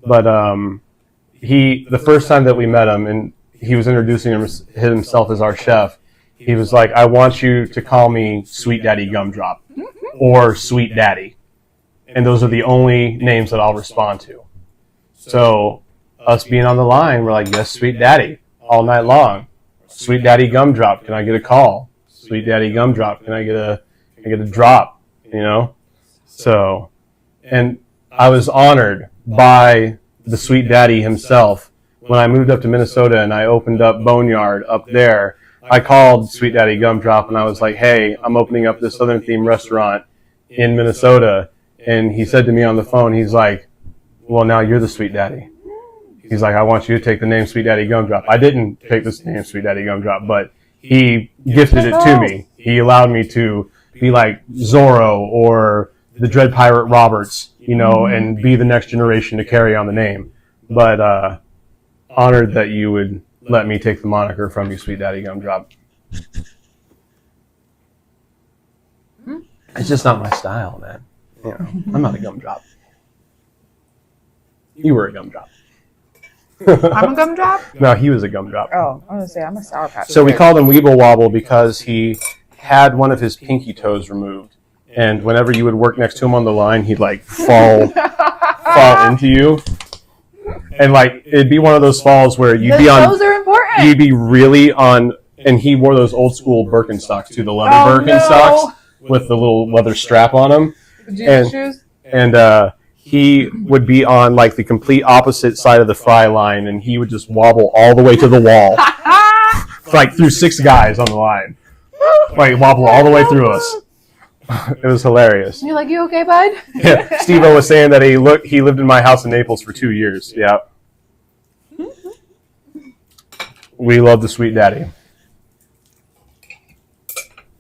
But the first time that we met him and he was introducing himself as our chef, he was like, I want you to call me Sweet Daddy Gumdrop. or Sweet Daddy. And those are the only names that I'll respond to. So us being on the line, we're like, yes, Sweet Daddy, all night long. Sweet Daddy Gumdrop, can I get a call? Sweet Daddy Gumdrop, can I get a drop? You know? So, and I was honored by the Sweet Daddy himself. When I moved up to Minnesota and I opened up Boneyard up there, I called Sweet Daddy Gumdrop and I was like, hey, I'm opening up this Southern themed restaurant in Minnesota. And he said to me on the phone, he's like, well, now you're the Sweet Daddy. He's like, I want you to take the name Sweet Daddy Gumdrop. I didn't take this name Sweet Daddy Gumdrop, but he gifted it to me. He allowed me to be like Zorro or the Dread Pirate Roberts, you know, and be the next generation to carry on the name. But honored that you would let me take the moniker from you, Sweet Daddy Gumdrop. It's just not my style, man. You know, I'm not a gumdrop. You were a gumdrop. I'm a gumdrop? No, he was a gumdrop. Oh, I was going to say, I'm a Sour Patch. So we called him Weeble Wobble because he had one of his pinky toes removed. And whenever you would work next to him on the line, he'd like fall into you. And like, it'd be one of those falls where you'd be on... Those are important. You'd be really on... And he wore those old school Birkenstocks too, the leather Birkenstocks with the little leather strap on them. Jesus shoes? And he would be on like the complete opposite side of the fry line, and he would just wobble all the way to the wall, like through 6 guys on the line, like wobble all the way through us. It was hilarious. You're like, you okay, bud? Yeah, Steve-O was saying that he lived in my house in Naples for 2 years. Yeah. We love the Sweet Daddy.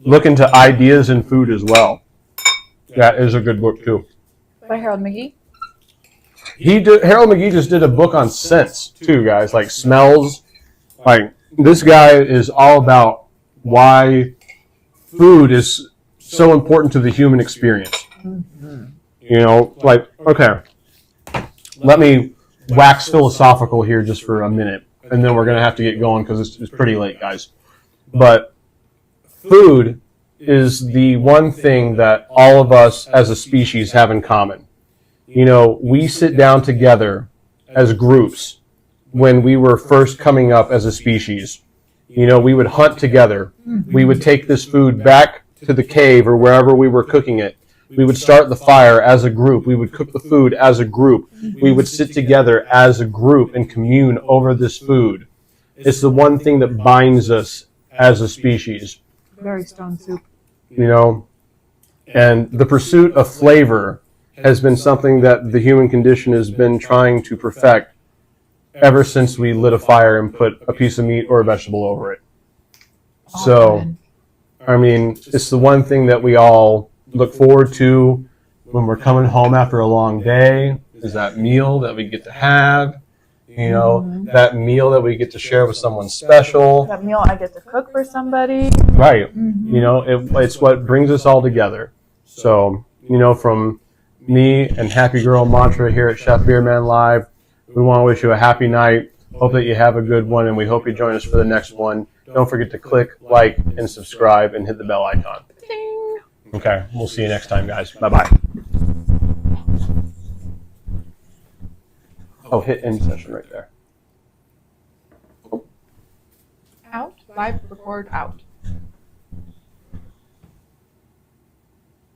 Look into ideas in food as well. That is a good book too. By Harold McGee? Harold McGee just did a book on scents too, guys, like smells. Like, this guy is all about why food is so important to the human experience. Mm-hmm. You know, like, okay, let me wax philosophical here just for a minute, and then we're going to have to get going because it's pretty late, guys. But food is the one thing that all of us as a species have in common. You know, we sit down together as groups when we were first coming up as a species. You know, we would hunt together. We would take this food back to the cave or wherever we were cooking it. We would start the fire as a group. We would cook the food as a group. We would sit together as a group and commune over this food. It's the one thing that binds us as a species. Very stone soup. You know, and the pursuit of flavor has been something that the human condition has been trying to perfect ever since we lit a fire and put a piece of meat or a vegetable over it. So, I mean, it's the one thing that we all look forward to when we're coming home after a long day, is that meal that we get to have, you know, that meal that we get to share with someone special. That meal I get to cook for somebody. Right. You know, it's what brings us all together. So, you know, from me and Happy Girl Mantra here at Chef Beardman Live, we want to wish you a happy night. Hope that you have a good one, and we hope you join us for the next one. Don't forget to click, like, and subscribe, and hit the bell icon. Ding. Okay, we'll see you next time, guys. Bye-bye. Oh, hit end session right there. Out. Live record out.